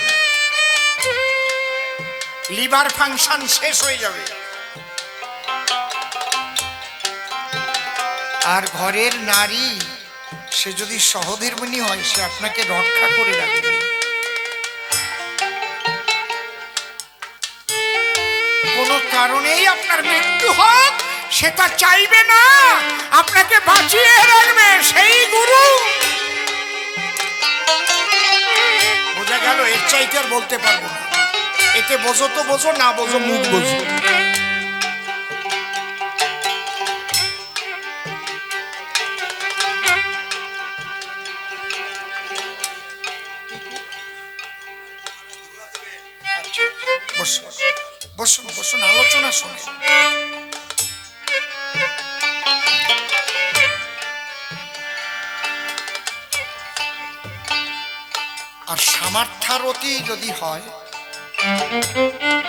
লিভার ফাংশন শেষ হয়ে যাবে। আর ঘরের নারী সে যদি সহধর্মিণী হয়, সে আপনাকে রক্ষা করে রাখবে। কোনো কারণেই আপনার মৃত্যু হোক সেটা চাইবে না, আপনাকে বাঁচিয়ে রাখবে সেই গুরু। বোঝা গেল? এর চাইতে আর বলতে পারবো না। এতে বোঝো তো বোঝো, না বোঝো মুখ বোঝো। বসুন বসুন বসুন, আলোচনা শুনে। আর সামর্থ্যরতী যদি হয়,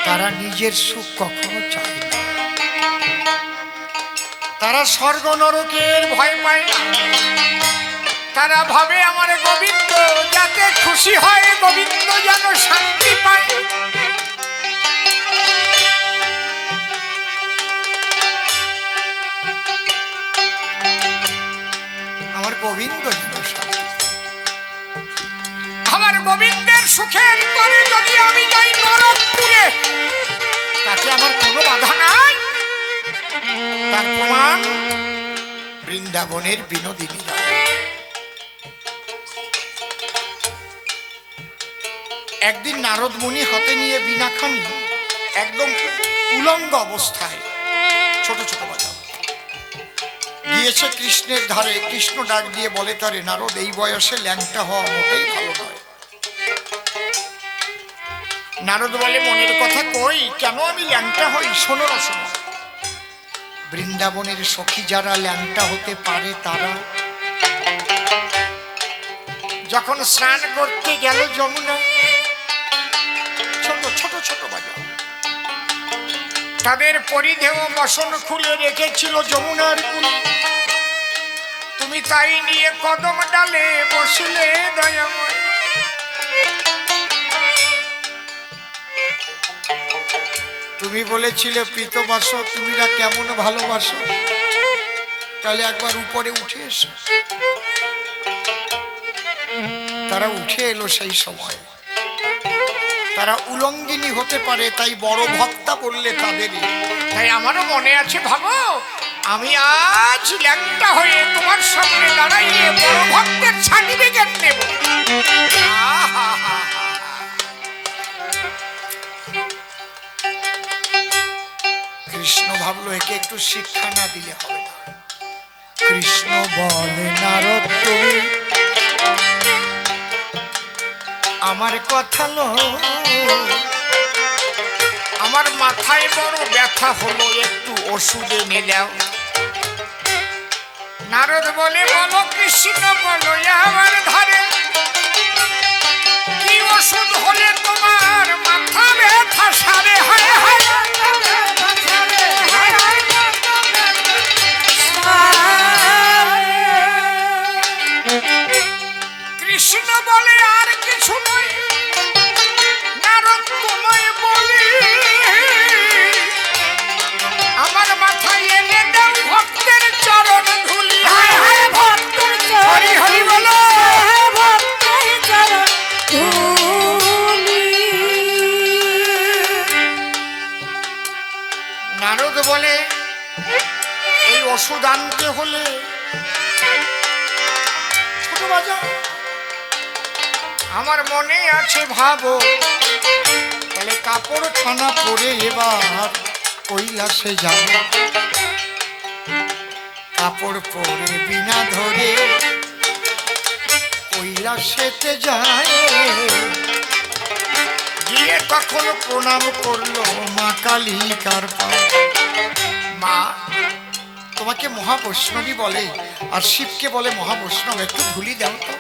তারা নিজের সুখ কখনো চায় না। তারা স্বর্গ নরকের ভয় পায় না। তারা ভাবে আমার গোবিন্দ যাতে খুশি হয়, গোবিন্দ যেন শান্তি পায়। আমার গোবিন্দ যেন শান্তি, আমার গোবিন্দের সুখের তরে যদি আমি যাই নরকপুরে, তাতে আমার কোনো বাধা নাই। তার প্রমাণ বৃন্দাবনের বিনোদিনী। একদিন নারদ মুনি হাতে নিয়ে বীণাখানি একদম উলঙ্গ অবস্থায়, ছোট ছোট বাজা, গিয়েছে কৃষ্ণের ধারে। কৃষ্ণ ডাক দিয়ে বলে তারে, নারদ এই বয়সে ল্যাংটা হওয়া মোটেই ভালো নয়। নারদ বলে, মনের কথা কই, কেন আমি ল্যাংটা হই? শোনো না শোনো, বৃন্দাবনের সখী যারা ল্যাংটা হতে পারে, তারা যখন স্নান করতে গেল যমুনা, ছোট ছোট ছোট বাজা, তাদের পরিধেয় বসন খুলে রেখেছিল যমুনার কূলে। তুমি তাই নিয়ে কদম ডালে বসলে দয়াময়। তুমি বলেছিলে প্রীতবাসো, তুমিরা কেমন ভালোবাসো, তাহলে একবার উপরে উঠে এসো। তারা উঠে এলো সেই সময়। তারা উলঙ্গিনী হতে পারে, তাই বড় ভক্তা বললে তাদেরই। তাই আমারও মনে আছে, ভাবো আমি আজ ল্যাংটা হয়ে তোমার সামনে দাঁড়াইয়ে বড় ভক্তের সার্টিফিকেট নেব। কৃষ্ণ ভাবল একটু শিক্ষা না দিলে হবে না। কৃষ্ণ বলে নারদ তুমি আমার কথা লো, আমার মাথায় বড় ব্যথা হলো, একটু ওষুধ এনে দাও। নারদ বলে বলো কৃষ্ণ বলো আমার ধারে কি ওষুধ হলে তোমার মাথা ব্যথা সারে? হায় হায় কৃষ্ণ বলে আর কিছু নয়, নারদ তোমায় বলি আমার মাথায় এনে দাও ভক্তের চরণ ধুলি। হায় হায় ভক্তের হরি হরি বলো ভক্তের চরণ ধুলি। নারদ বলে এই ওষুধ আনতে হলে ছোট বাজা আমার মনে আছে ভাবো, তাহলে কাপড় ছানা পরে এবার কৈলাসে যাব। কাপড় পরে বিনা ধরে কৈলাসেতে যায়, গিয়ে তখন প্রণাম করলো মা কালিকার পায়ে। মা তোমাকে মহাবৈষ্ণবী বলে আর শিবকে বলে মহাবৈষ্ণব, একটু ধুলি দাও তো।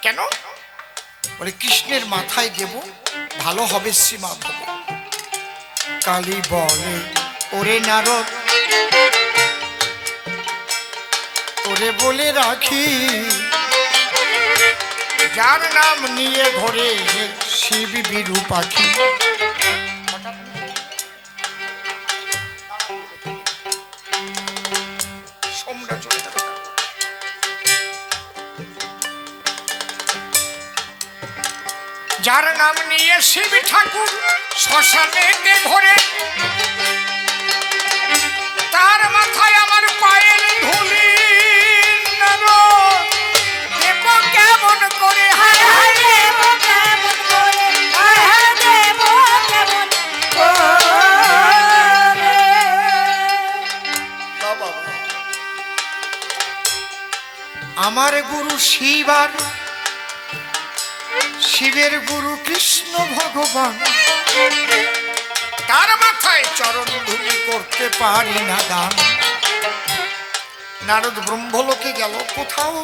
কেন? বলে কৃষ্ণের মাথায় দেব, ভালো হবে সীমা ভব। কালী বলে ওরে নারদ তোরে বলে রাখি, যার নাম নিয়ে ঘরে শিব বিরূপাক্ষী। সোমরা চলে যাবে। যার নাম নিয়ে শিব ঠাকুর শ্মশানেতে ঘরে, তার মাথায় আমার পায়ের ধুলি দেব কেমন করে? হায় হায় দেব কেমন করে? হায় হায় দেব কেমন করে? আমার গুরু শিব আর শিবের গুরু কৃষ্ণ ভগবান, তার মাথায় চরণ ধুলি করতে পারি না দান। নারদ ব্রহ্মলোকে গেল, কোথাও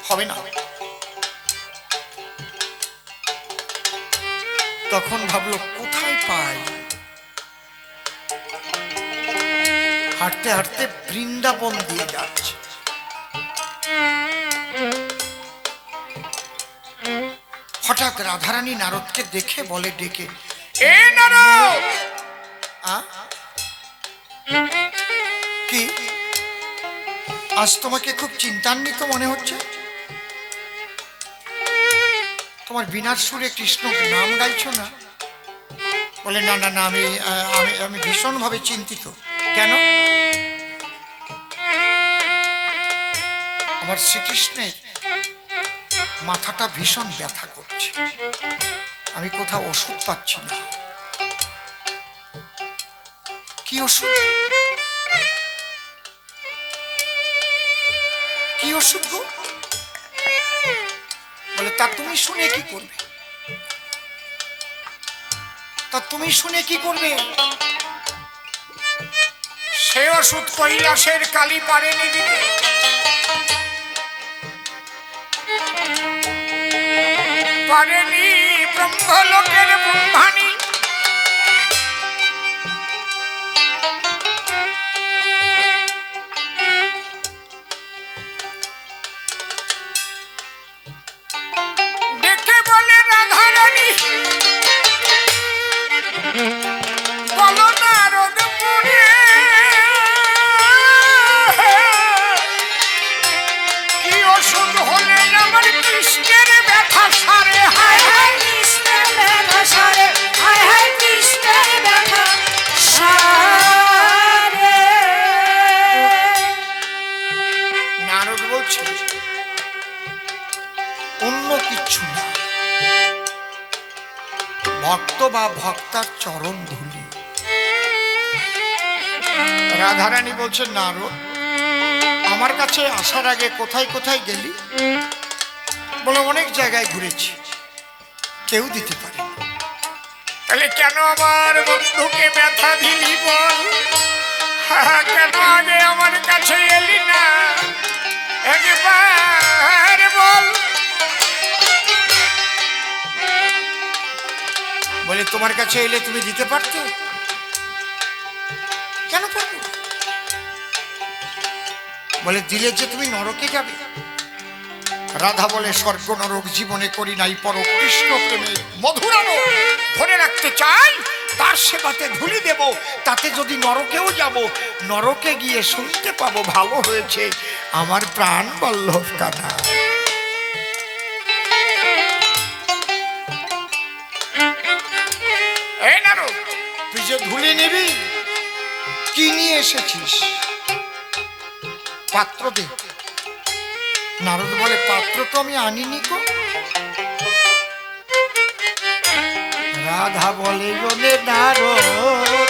হবে না। তখন ভাবলো কোথায় পাই, হাঁটতে হাঁটতে বৃন্দাবন দিয়ে যাচ্ছে। হঠাৎ রাধারানী নারদকে দেখে বলে ডেকে, এ নারদ! কি আজ তোমাকে খুব চিন্তান্বিত মনে হচ্ছে? তোমার বীণার সুরে কৃষ্ণ নাম গাইছো না? বলে না না না, আমি আমি আমি ভীষণভাবে চিন্তিত। কেন? আমার শ্রীকৃষ্ণের মাথাটা ভীষণ ব্যথা করছে, আমি কোথাও ওষুধ পাচ্ছি না। কি ওষুধ? কি ওষুধ গো? বলে তা তুমি শুনে কি করবে? তা তুমি শুনে কি করবে? সে ওষুধ কৈলাসের কালী পারেনি দিতে। পারেনি ব্রহ্মলোকের ব্রহ্মাণী। দেখে বলে রাধারানী বলো নারদ মুনে কি ওষুধ হলে আমার কৃষ্ণের ব্যথা সারে? হায় হায় কৃষ্ণের ব্যথা সারে, হায় হায় কৃষ্ণের ব্যথা সারে। নারদ বলছে অন্য কিচ্ছু না, ভক্ত বা ভক্তার চরণ ধুলি। রাধারানী বলছেন, নারদ, আমার কাছে আসার আগে কোথায় কোথায় গেলি? বলে, অনেক জায়গায় ঘুরেছি, কেউ দিতে পারে। তাহলে কেন আমার বন্ধুকে ব্যথা দিলি বল? কেন আগে আমার কাছে এলি না? একবার বল। বলে, তোমার কাছে এলে তুমি দিতে পারতে? কেন পারবো? বলে, দিলে যে তুমি নরকে যাবে। রাধা বলে, স্বর্গ নরক জীবনে করি নাই পর, কৃষ্ণ প্রেমে মধুরানো ধরে রাখতে চাই, তার সেবাতে ধুলি দেব, তাতে যদি নরকেও যাব, নরকে গিয়ে শুনতে পাবো ভালো হয়েছে আমার প্রাণ বল্লভ কানা। এই নারদ, তুই যে ধুলি নিবি, কি নিয়ে এসেছিস? পাত্র দে। নারদ বলে, পাত্র তো আমি আনিনি গো। রাধা বলে, বলে নারদ,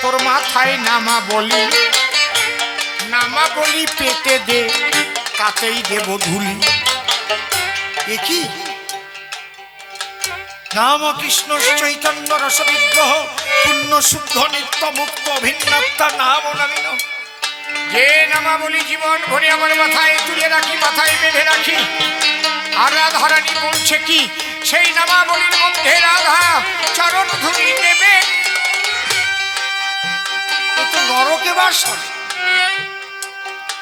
তোর মাথায় নামা বলি, নামা বলি পেতে দে, তাতেই দেব ধুলি। এ কি? নাম কৃষ্ণ চৈতন্য রস বিগ্রহ, পুণ্য শুদ্ধ নিত্য মুক্ত ভিন্নাত্মা নাম নামিন। যে নামাবলী জীবন ভরে আমার মাথায় তুলে রাখি, মাথায় বেঁধে রাখি। আর রাধারানী বলছে কি, সেই নামাবলীর মধ্যে রাধা চরণ ধুলি নেবে। তো নরকে বাস করে,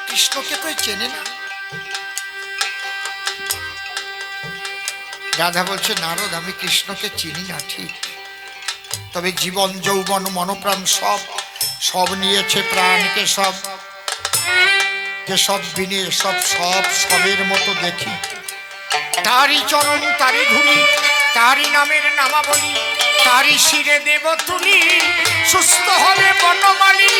কৃষ্ণকে তো চেনে না। রাধা বলছে, নারদ, আমি কৃষ্ণকে চিনি না ঠিক, তবে জীবন যৌবন মনপ্রাণ সব সব নিয়েছে প্রাণকে, সব কেশব বিনে সব সব সবের মতো দেখি। তারই চরণ, তারই ধুলি, তারই নামের নামাবলী, তারই শিরে দেব তুলি। সুস্থ হবে বনমালী,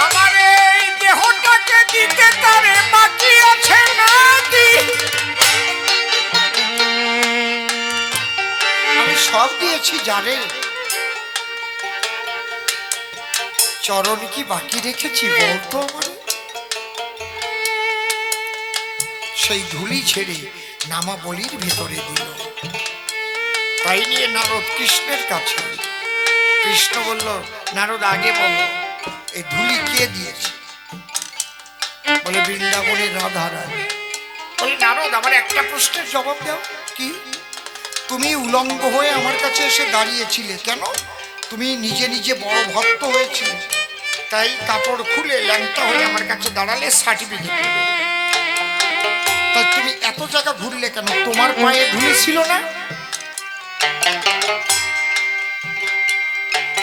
আমার এই দেহটাকে দিতে তারে বাকি আছে না দি। আমি সব দিয়েছি যারে, চরণ কি বাকি রেখেছি বলতো আমার? সেই ধুলি ছেড়ে নামাবলীর ভেতরে দিল। তাই নিয়ে নারদ কৃষ্ণের কাছে। কৃষ্ণ বলল, নারদ আগে বলো, এই ধুলি কে দিয়েছে? বলে, বৃন্দাবনের রাধারানী। বলে, নারদ, আমার একটা প্রশ্নের জবাব দাও। কি? তুমি উলঙ্গ হয়ে আমার কাছে এসে দাঁড়িয়েছিলে কেন? তুমি নিজে নিজে বড় ভক্ত হয়েছিলে, তাই কাপড় খুলে ল্যাংটা হয়ে আমার কাছে দাঁড়ালে সার্টিফিকেট দেবে। তাই তুমি এত জায়গা ঘুরলে কেন? তোমার পায়ে ধুলি ছিল না?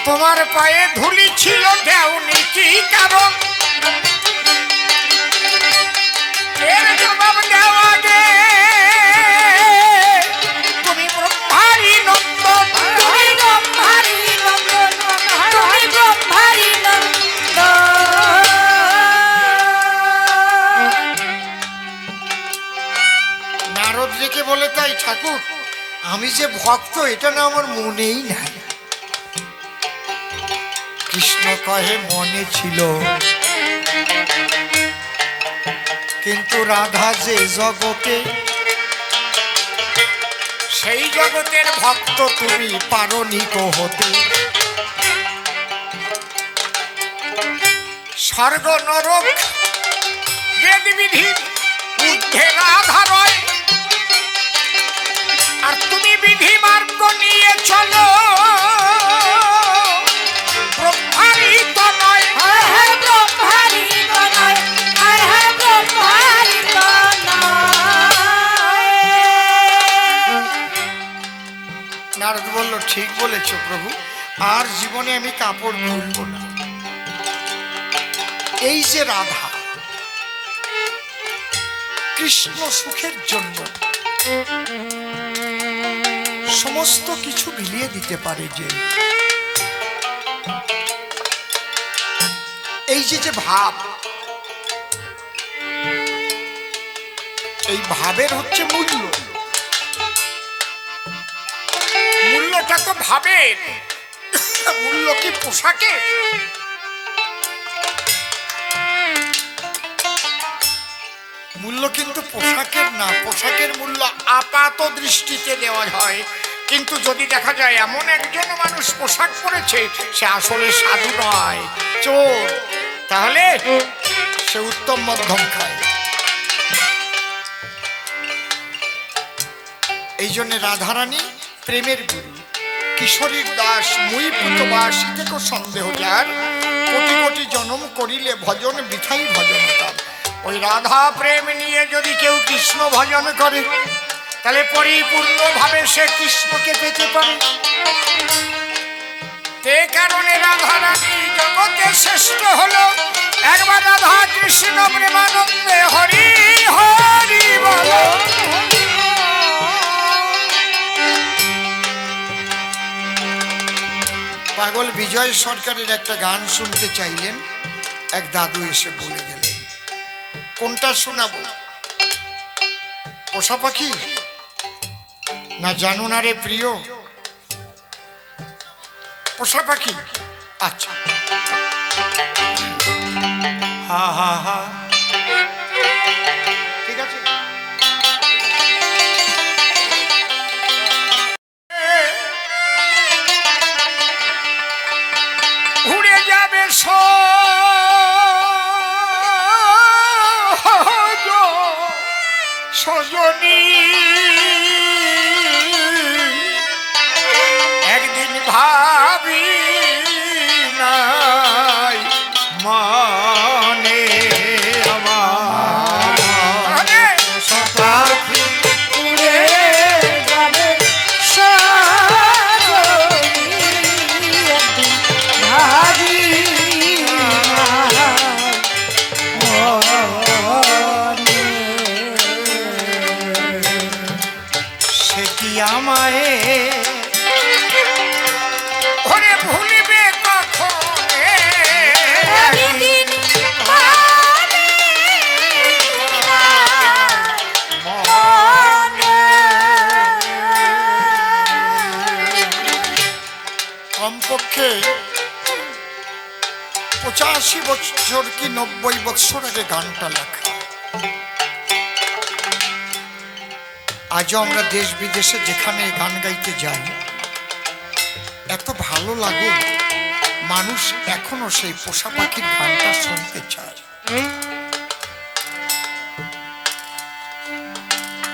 তোমার পায়ে ধুলি ছিল, দেওনি কি কারণ? এর জবাব দেওয়া গে। তুমি ব্রহ্মারি নন্দন, তুমি ব্রহ্মারি নন্দন, তুমি ব্রহ্মারি নন্দন। নারদ রেখে বলে, তাই ঠাকুর, আমি যে ভক্ত এটা না আমার মনেই নাই। কৃষ্ণ কহে, মনে ছিল, কিন্তু রাধা যে জগতে, সেই জগতের ভক্ত তুমি পারনি কো হতে। স্বর্গ নরক বেদ বিধি ঊর্ধ্বে রাধা রয়, আর তুমি বিধি মার্গ নিয়ে চলো, ব্রহ্মারি তো নয়। হায় হায় ব্রহ্মারি নয়, হায় হায় ব্রহ্মারি নয়। নারদ বলল, ঠিক বলেছ প্রভু, আর জীবনে আমি কাপড় খুলব না। এই যে রাধা, কৃষ্ণ সুখের জন্য সমস্ত কিছু বিলিয়ে দিতে পারে। যে এই যে ভাব, এই ভাবের হচ্ছে মূল্য। মূল্যটা তো ভাবের। মূল্য কি পোশাকে? মূল্য কিন্তু পোশাকের না, পোশাকের মূল্য আপাত দৃষ্টিতে দেওয়া হয়, কিন্তু যদি দেখা যায় এমন একজন মানুষ পোশাক পরেছে সে আসলে সাধু নয়, চোর, তাহলে সে উত্তম মধ্যম খায়। এই জন্য রাধারানী প্রেমের গুরু, কিশোরীর দাস মুই পুতবাস, থেকে সন্দেহ যার, কোটি কোটি জনম করিলে ভজন বৃথাই ভজন তার। ওই রাধা প্রেম নিয়ে যদি কেউ কৃষ্ণ ভজন করে তাহলে পরিপূর্ণভাবে সে কৃষ্ণকে পেতে পারে। সে কারণে রাধারানী জগতে শ্রেষ্ঠ হলো। একবার রাধা কৃষ্ণ প্রেমানন্দে হরি হরি বলো। পাগল বিজয় সরকারের একটা গান শুনতে চাইলেন, এক দাদু এসে বলে গেলেন। কোনটা শোনাবো? পোষা পাখি না জানো না রে প্রিয়? পোষা পাখি, আচ্ছা। হা হা হা, ঠিক আছে। উড়ে যাবে সজনী, একদিন ভাবি নাই মানে আমার পাখি উড়ে যাবে সজনী, একদিন ভাবি সে কি আমায় ওরে ভুলিবে কখন? একদিন ভাবি কমপক্ষে 85 বছর কি 90 বছর আগে গানটা লেখা। আজও আমরা দেশ বিদেশে যেখানে গান গাইতে যাই, এত ভালো লাগে, মানুষ এখনো সেই পোষা পাখির গানটা শুনতে চায়।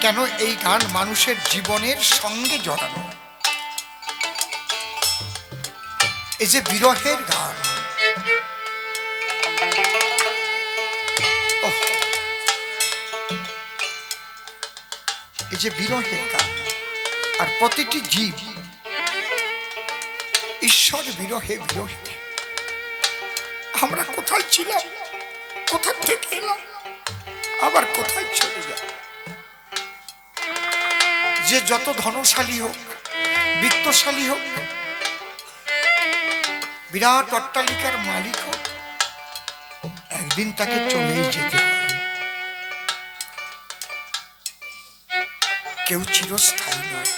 কেন? এই গান মানুষের জীবনের সঙ্গে জড়ানো। এই যে বিরহের গান, এই যে বিরহের গান, আর প্রতিটি জীব ঈশ্বর বিরহে বিরহিত। আমরা কোথায় ছিলাম, কোথা থেকে এলাম, আবার কোথায় চলে যাব? যে যত ধনশালী হোক, বিত্তশালী হোক, বিরাট অট্টালিকার মালিক হোক, একদিন তাকে চলেই যেতে হবে। কেউ চিরস্থায়ী নয়।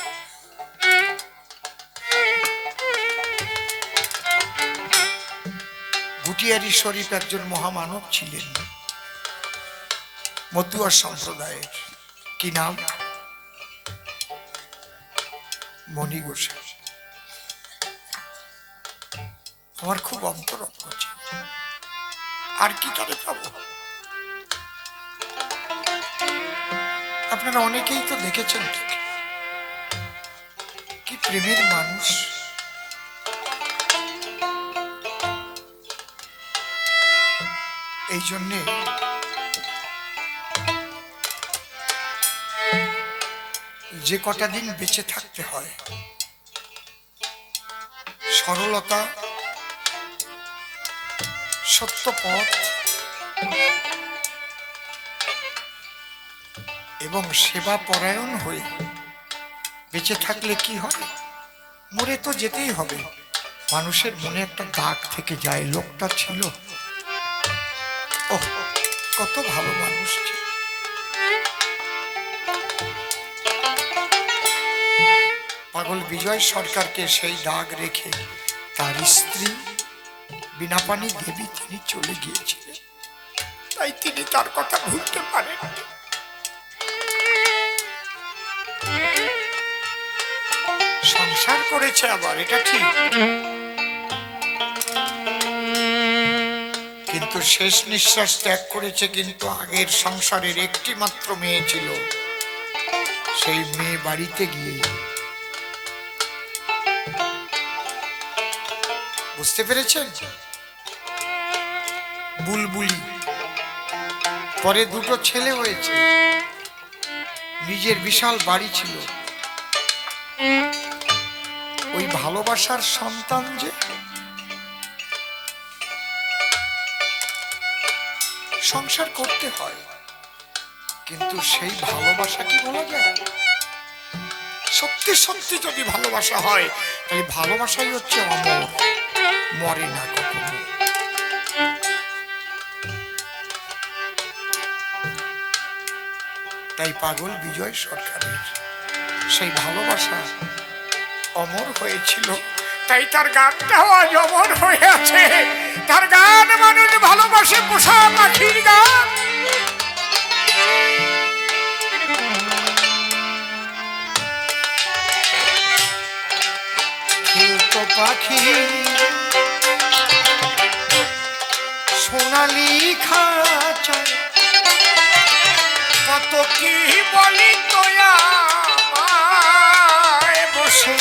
ভুটিয়ারি শরীফ একজন মহামানব ছিলেন, মতুয়া সম্প্রদায়ের। কি নাম? মণি গোসাই। আমার খুব অন্তরঙ্গ ছিল। আর কি তারে পাবো? আপনারা অনেকেই তো দেখেছেন কি প্রেমের মানুষ। এই জন্যে যে কটা দিন বেঁচে থাকতে হয়, সরলতা, সত্য পথ এবং সেবা পরায়ণ হয়ে বেঁচে থাকলে কি হয়? মরে তো যেতেই হবে। মানুষের মনে একটা দাগ থেকে যায়, লোকটা ছিল, ওহ কত ভালো মানুষ ছিল। পাগল বিজয় সরকারকে সেই দাগ রেখে তার স্ত্রী বিনাপানি দেবী তিনি চলে গিয়েছিলেন, তাই তিনি তার কথা ভুলতে পারেননি। সংসার করেছে আবার, এটা ঠিক, কিন্তু শেষ নিঃশ্বাস ত্যাগ করেছে। কিন্তু আগের সংসারের একটি মাত্র মেয়ে ছিল, সেই মেয়ে বাড়িতে গিয়ে বুঝতে পেরেছেন, বুলবুলি পরে দুটো ছেলে হয়েছে, নিজের বিশাল বাড়ি ছিল। ওই ভালোবাসার সন্তান যে সংসার করতে হয়, কিন্তু সেই ভালোবাসা কি বলা যায়? সত্যি সত্যি যদি ভালোবাসা হয়, তাহলে ভালোবাসাই হচ্ছে অমর, মরে না কখনো। তাই পাগল বিজয় সরকারের সেই ভালোবাসা অমর হয়েছিল, তাই তার গানটাও আজ অমর হয়ে আছে। তার গান মানুষ ভালোবাসে, পোষা পাখির গান। খেলতো পাখি সোনালি খাঁচায়, কত কি বলি তোয়া বসে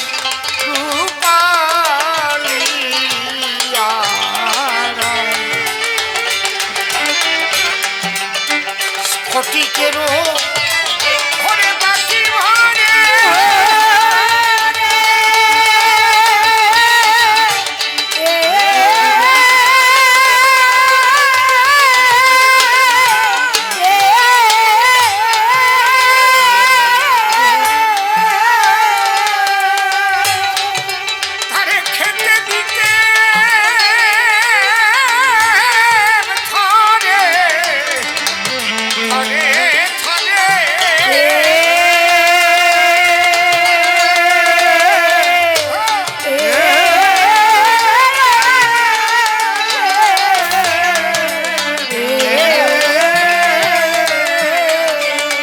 ফটিকেরও ঘরে বাকি ঘরে তারে খেতে দিতে ঘরে ঘরে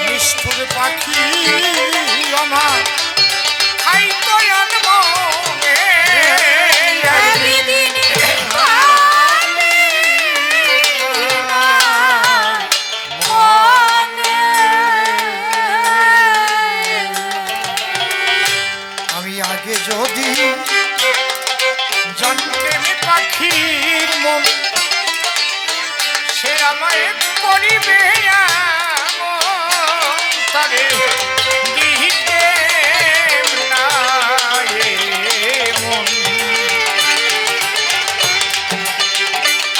নিষ্ঠুর পাখি আমার খাইতো আনবো আমি আগে যদি জানতেন পাখির মন, সে আমায় করিবে তারে দিতে না এ মন।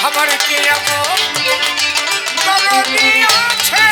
আমার কে এমন দরদি আছে,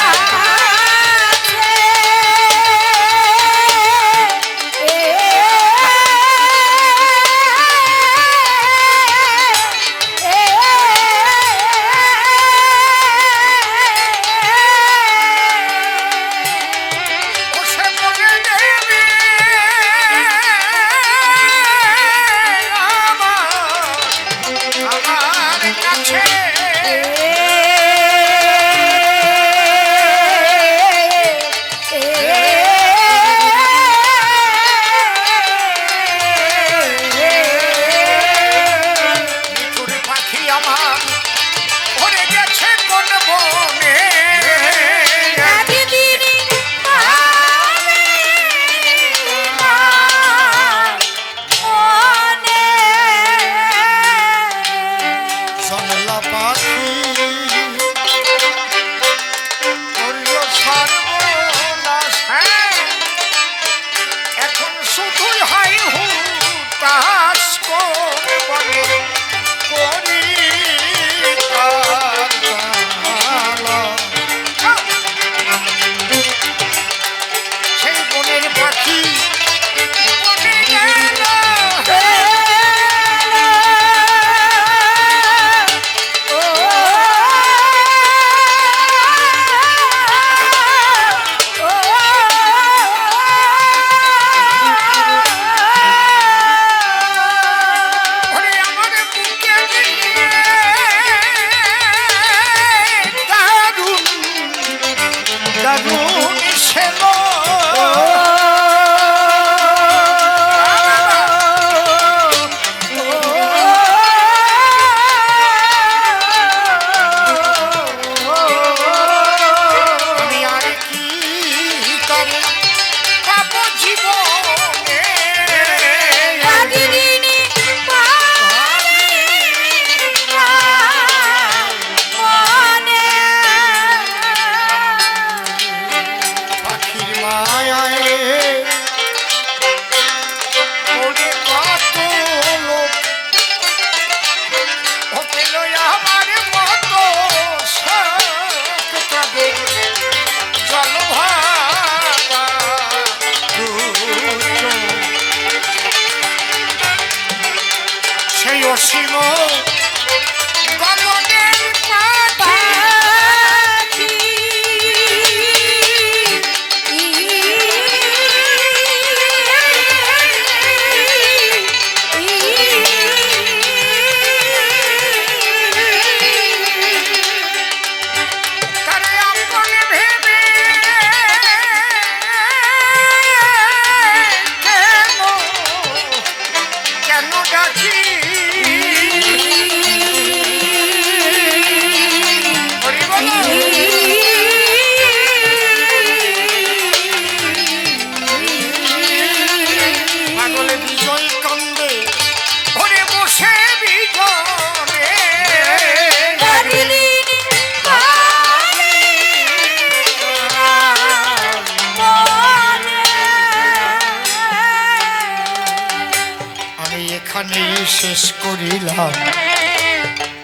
এখানেই শেষ করিলাম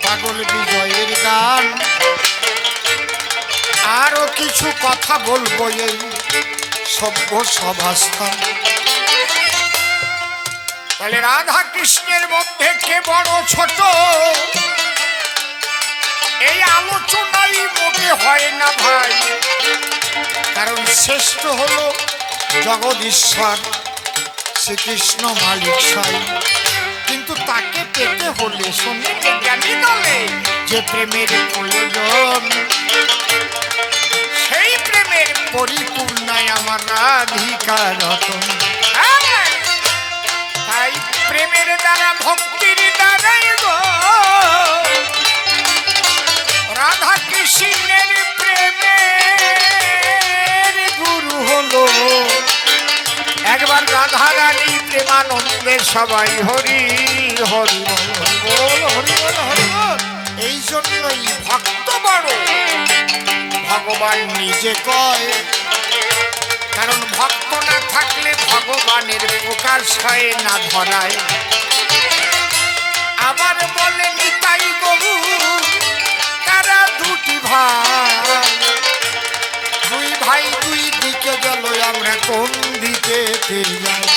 পাগল বিজয়ের গান। আরো কিছু কথা বলবো এই সভ্য সভাস্থান। তাহলে রাধা কৃষ্ণের মধ্যে কে বড় ছোট এই আলোচনাই মোটে হয় না ভাই, কারণ শ্রেষ্ঠ হলো জগদীশ্বর শ্রীকৃষ্ণ মালিক সাই। কিন্তু তাকে পেতে হলে শুনে জ্ঞানী দলে যে প্রেমের প্রয়োজন, সেই প্রেমের পরিপূর্ণায় আমার রাধিকা রতন। তাই প্রেমের দ্বারা ভক্তির দ্বারাই গো রাধা কৃষ্ণের প্রেমের গুরু হলো। একবার রাধা রানী প্রেমানন্দে সবাই হরি হরি বল হরি বল হরি বল। এই জন্যই ভক্ত বড় ভগবান নিজে কয়, কারণ ভক্ত না থাকলে ভগবানের প্রকাশ হয় না ধরায়। আবার বলে নিতাই গরু তারা দুটি ভাই, দুই ভাই দুই দিকে গেল আমরা কোন দিকে যাই।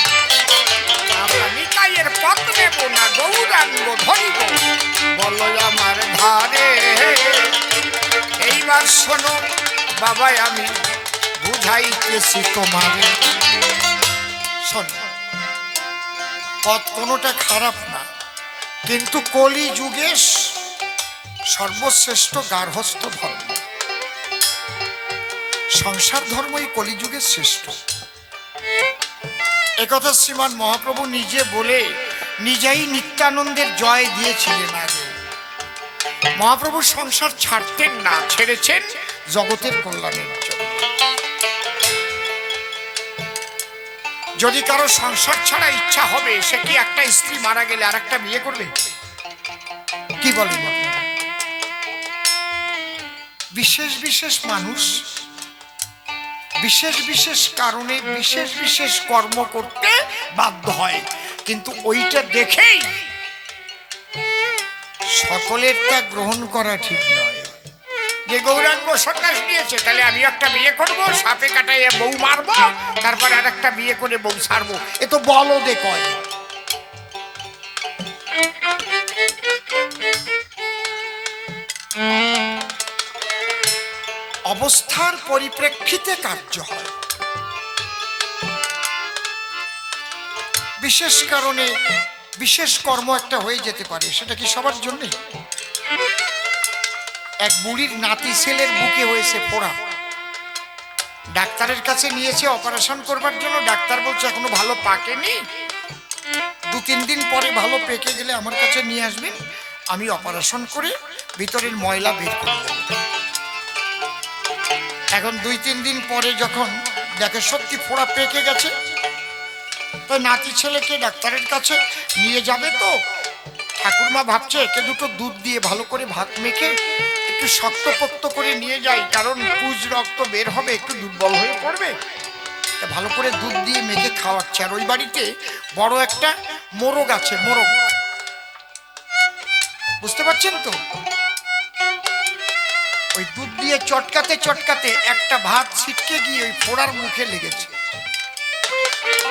আমরা নিতাইয়ের পথ নেব না গৌরাঙ্গ ধরিব বলো আমার ধারে। এইবার শোনো বাবা আমি বুঝাইতেছি তোমারে। শোন, পথ কোনোটা খারাপ না, কিন্তু কলি যুগে সর্বশ্রেষ্ঠ গার্হস্থ্য ধর্ম, সংসার ধর্মই কলিযুগের শ্রেষ্ঠ। একথা শ্রীমান মহাপ্রভু নিজে বলে নিজেই নিত্যানন্দের জয় দিয়েছিলেন। আগে মহাপ্রভু সংসার ছাড়তেন না, ছেড়েছেন জগতের কল্যাণের জন্য। যদি কারো সংসার ছাড়া ইচ্ছা হবে, সে কি একটা স্ত্রী মারা গেলে আর একটা বিয়ে করবে? কি বলেন আপনারা? বিশেষ বিশেষ মানুষ বিশেষ বিশেষ কারণে বিশেষ বিশেষ কর্ম করতে বাধ্য হয়, কিন্তু ওইটা দেখেই সকলের তা গ্রহণ করা ঠিক নয়। যে গৌরাঙ্গ সন্ন্যাস নিয়েছে, তাহলে আমি একটা বিয়ে করব, সাপে কাটাইয়ে বউ মারবো, তারপরে আর একটা বিয়ে করে বউ ছাড়বো, এ তো বলদে কয়। অবস্থার পরিপ্রেক্ষিতে কার্য হয়। বিশেষ কারণে বিশেষ কর্ম একটা হয়ে যেতে পারে, সেটা কি সবার জন্য? এক বুড়ির নাতি ছেলের বুকে হয়েছে ফোড়া, ডাক্তারের কাছে নিয়েছে অপারেশন করবার জন্য। ডাক্তার বলছে এখনো ভালো পাকেনি, 2-3 দিন পরে ভালো পেকে গেলে আমার কাছে নিয়ে আসবেন, আমি অপারেশন করে ভিতরের ময়লা বের করে দেব। এখন 2-3 দিন পরে যখন দেখে সত্যি ফোড়া পেকে গেছে, তো নাতি ছেলেকে ডাক্তারের কাছে নিয়ে যাবে। তো ঠাকুরমা ভাবছে একে দুটো দুধ দিয়ে ভালো করে ভাত মেখে একটু শক্তপোক্ত করে নিয়ে যাই, কারণ পুজ রক্ত বের হবে, একটু দুর্বল হয়ে পড়বে। তা ভালো করে দুধ দিয়ে মেখে খাওয়াচ্ছে। আর ওই বাড়িতে বড় একটা মোরগ আছে, মোরগ, বুঝতে পারছেন তো? ওই দুধ দিয়ে চটকাতে চটকাতে একটা ভাত ছিটকে গিয়ে ওই ফোড়ার মুখে লেগেছে।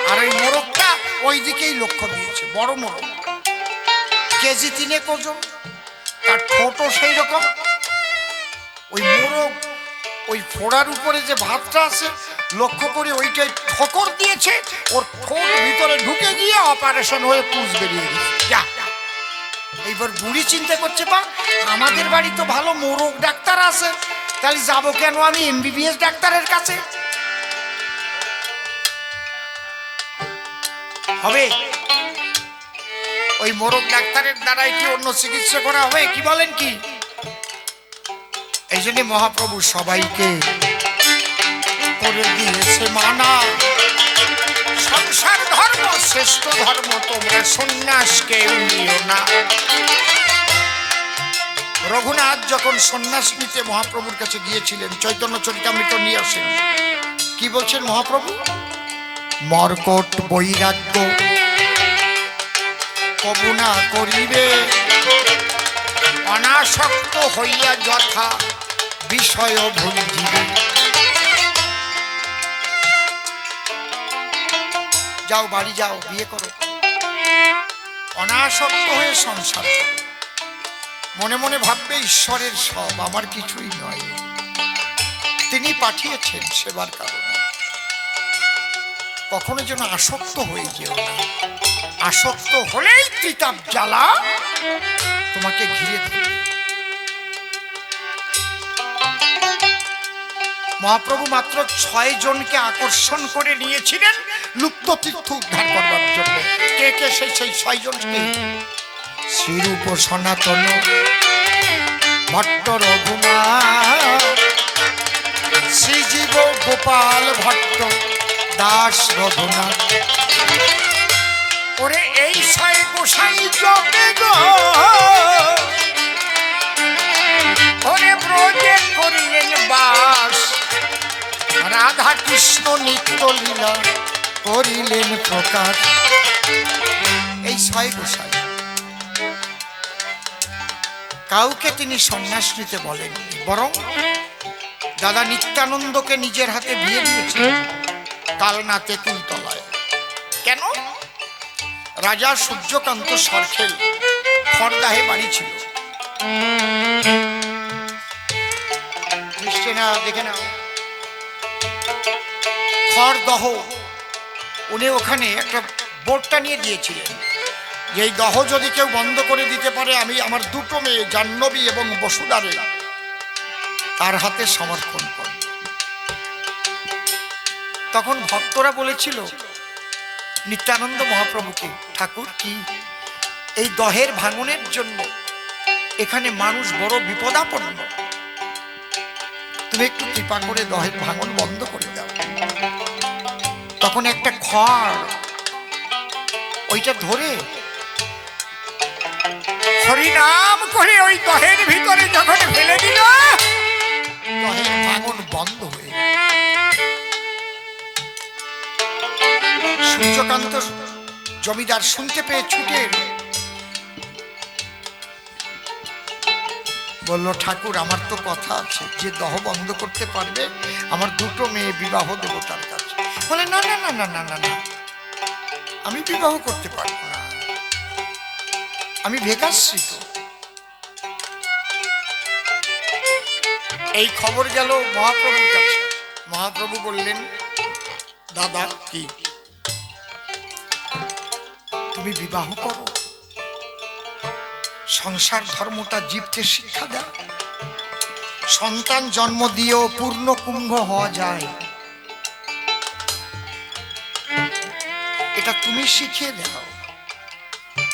আর ওই মোরগটা ওই দিকেই লক্ষ্য দিয়েছে। বড় মোরগ, কেজি 3 ওজন, তার ঠোঁটও সেই রকম। ওই মোরগ ওই ফোড়ার উপরে যে ভাতটা আছে লক্ষ্য করে ওইটাই ঠোকর দিয়েছে, ওর ঠোঁট ভিতরে ঢুকে গিয়ে অপারেশন হয়ে পুজ বেরিয়ে গেছে। যা, এইবার বুড়ি চিন্তা করছে, বা আমাদের বাড়ি তো ভালো মোরগ ডাক্তার আছে, তাহলে যাবো কেন আমি MBBS ডাক্তারের কাছে? হবে ওই মোরগ ডাক্তারের দ্বারাই কি অন্য চিকিৎসা করা হবে? কি বলেন? কি এই জন্য মহাপ্রভু সবাইকে করে দিয়েছে মানা। সংসার ধর্ম শ্রেষ্ঠ ধর্ম, তোমরা সন্ন্যাস কেউ নিও না। রঘুনাথ যখন সন্ন্যাস নিতে মহাপ্রভুর কাছে গিয়েছিলেন, চৈতন্য চরিতামৃত নিয়ে আসেন, কি বলছেন মহাপ্রভু? মর্কট বৈরাগ্য কবু না করিবে, অনাসক্ত হইয়া যথা বিষয় ভুলিবে। যাও বাড়ি যাও, বিয়ে করো, অনাসক্ত হয়ে সংসার করো। মনে মনে ভাববে ঈশ্বরের সব, আমার কিছুই নয়, তিনি পাঠিয়েছেন সেবার কারণে। কখনো যেন আসক্ত হয়ে যেও না, আসক্ত হলেই ত্রিতাপ জ্বালা তোমাকে ঘিরে ধরবে। মহাপ্রভু মাত্র 6 জনকে আকর্ষণ করে নিয়েছিলেন লুপ্ত তীর্থ উদ্ধার করবার জন্য। কে কে সেই 6 জনকে? শ্রীরূপ সনাতন, ভট্ট রঘুনাথ, শ্রীজীব গোপাল ভট্ট, দাস রঘুনাথ। ওরে এই 6 গোসাই জগে গো, ওরে ব্রজে করিলেন বাস, রাধা কৃষ্ণ নিত্য লীলা করিলেন প্রকাশ। এই 6 গোসাই, কাউকে তিনি সন্ন্যাস নিতে বলেননি, বরং দাদা নিত্যানন্দকে নিজের হাতে বিয়ে দিয়েছেন কালনা তেঁতুলতলায়। কেন? রাজা সূর্যকান্ত সরখেল খড়দাহে বাড়ি ছিল, না দেখে নাও, খড়দহ। উনি ওখানে একটা বোর্ডটা নিয়ে দিয়েছিলেন যে এই দহ যদি কেউ বন্ধ করে দিতে পারে, আমি আমার 2 মেয়ে জাহ্নবী এবং বসুধারে তার হাতে সমর্পণ করব। তখন ভক্তরা বলেছিল নিত্যানন্দ মহাপ্রভুকে, ঠাকুর কি এই দহের ভাঙনের জন্য এখানে মানুষ বড় বিপদাপন্ন, তুমি একটু কৃপা করে দহের ভাঙন বন্ধ করে দাও। তখন একটা খড় ওইটা ধরে হরিনাম করে ওই দহের ভিতরে যখন ফেলে দিল, দহের ভাঙন বন্ধ হয়ে গেল। সূর্যকান্ত জমিদার শুনতে পেয়ে ছুটে এলো, বলল ঠাকুর আমার তো কথা আছে, যে দহ বন্ধ করতে পারবে আমার 2 মেয়ে বিবাহ দেব তার কাছে। বলে না না না না না না না, আমি বিবাহ করতে পারবো না, আমি ভেকাচ্ছি তো। এই খবর গেল মহাপ্রভুর কাছে। মহাপ্রভু বললেন, দাদা কি তুমি বিবাহ করো, সংসার ধর্মটা জীবকে শিক্ষা দাও, সন্তান জন্ম দিয়েও পূর্ণ কুম্ভ হওয়া যায়, এটা তুমি শিখিয়ে দাও।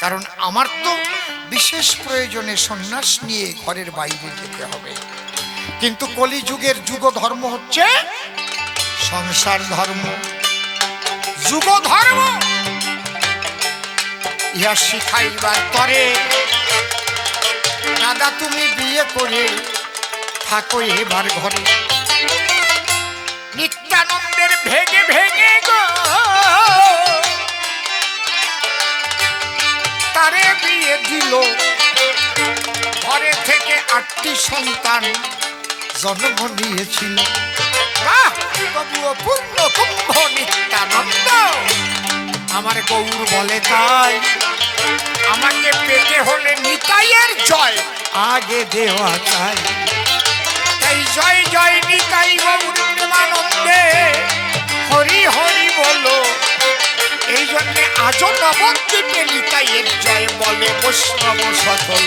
কারণ আমার তো বিশেষ প্রয়োজনে সন্ন্যাস নিয়ে ঘরের বাইরে যেতে হবে, কিন্তু কলিযুগের যুগ ধর্ম হচ্ছে সংসার ধর্ম, যুগ ধর্ম। ইহা শিখাইবার তরে দাদা তুমি বিয়ে করে থাকো এবার ঘরে। নিত্যানন্দের ভেগে ভেগে গো তারে বিয়ে দিল, ঘরে থেকে 8টি সন্তান জন্ম নিয়েছিল। বাহ, তবুও পূর্ণ কুম্ভ নিত্যানন্দ। আমার গৌর বলে তাই আমাকে পেতে হলে নিতাইয়ের জয় আগে দেওয়া চাই। তাই জয় জয় নিতাই গৌর প্রেমানন্দে, হরি হরি বলো। এই জন্যে আজও নবদ্বীপে নিতাইয়ের জয় বলে বৈষ্ণব সকল।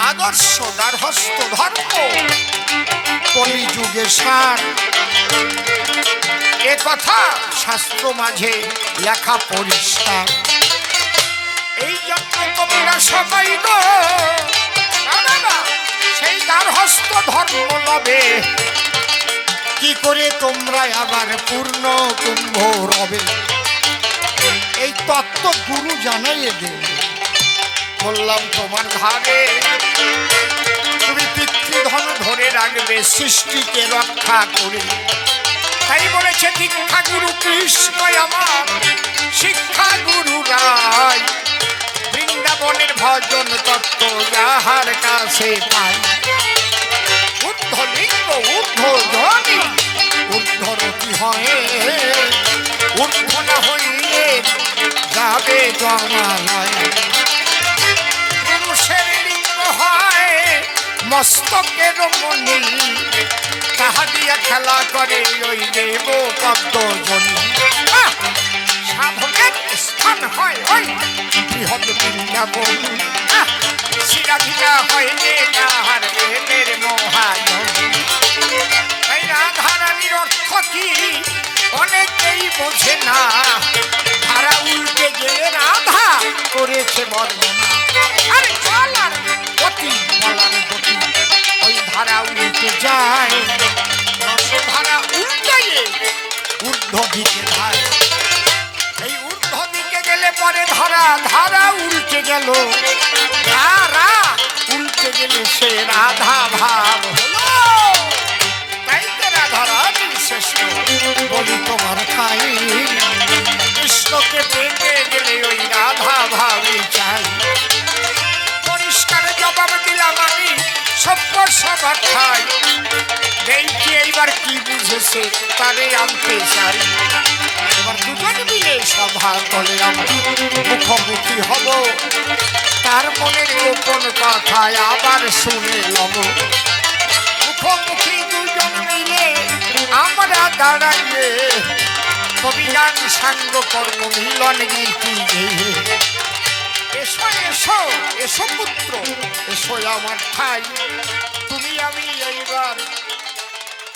আদর্শ গার্হস্থ ধর্ম কলিযুগে সার, এ কথা শাস্ত্র মাঝে লেখা পরিষ্কার। এই জন্য তোমরা সবাই গো সেই গার্হস্থ ধর্ম লবে, কি করে তোমরা আবার পূর্ণ কুম্ভ রবে। এই তত্ত্ব গুরু জানাইয়ে দেবে। বললাম তোমার ঘরে তুমি পিতৃধন ধরে রাখবে, সৃষ্টিকে রক্ষা করে। তাই বলেছে দীক্ষা গুরু কৃষ্ণ আমার, শিক্ষা গুরু রায়। ভজন তত্ত্ব যাহার কাছে পাই ঊর্ধ্বলিঙ্গ ঊর্ধ্বজনি ঊর্ধ্বরতি হয়ে ঊর্ধ্ব না হইলে যাবে জমালয় পুরুষের লিঙ্গ হয় মস্তকের মণি তাহা দিয়া খেলা করে ওই দেব পদ্মজনী সাধনের স্থান হয় ওই বৃহৎ বৃন্দাবন শিরাধিকা হয় যে তাহার প্রেমের মহাজন তাই রাধারানীর অর্থ কি অনেকেই বোঝে না ধারা উল্টে গেলে রাধা করেছে বর্ণনা আরে চলার গতি বলার গতি ওই ধারা উল্টে যায় ধারা উল্টাইয়ে ঊর্ধ্ব দিকে যায় এই ঊর্ধ্ব দিকে গেলে পরে ধারা উল্টে গেল ধারা উল্টে গেলে সে রাধা ভাব হলো তাই তো রাধারানী শ্রেষ্ঠ বলি তোমার খাই কৃষ্ণকে পেতে গেলে ওই রাধা ভাবই চাই পরিষ্কার জবাব দিলাম আমি সভ্য সবার খাই দেখি এইবার কি বুঝেছে তারে আনতে চাই এবার দুজন মিলে সভা তলে আমরা মুখোমুখি হব তার মনের গোপন কথায় আবার শুনে লব মুখোমুখি দুজন মিলে আমরা দাঁড়াইয়ে কবিগান সাঙ্গ কর্ম মিলন গীতি গেয়ে এসো এসো এসো পুত্র এসো আমার ঠাই তুমি আমি এইবার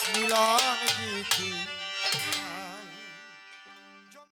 মিলন গীতি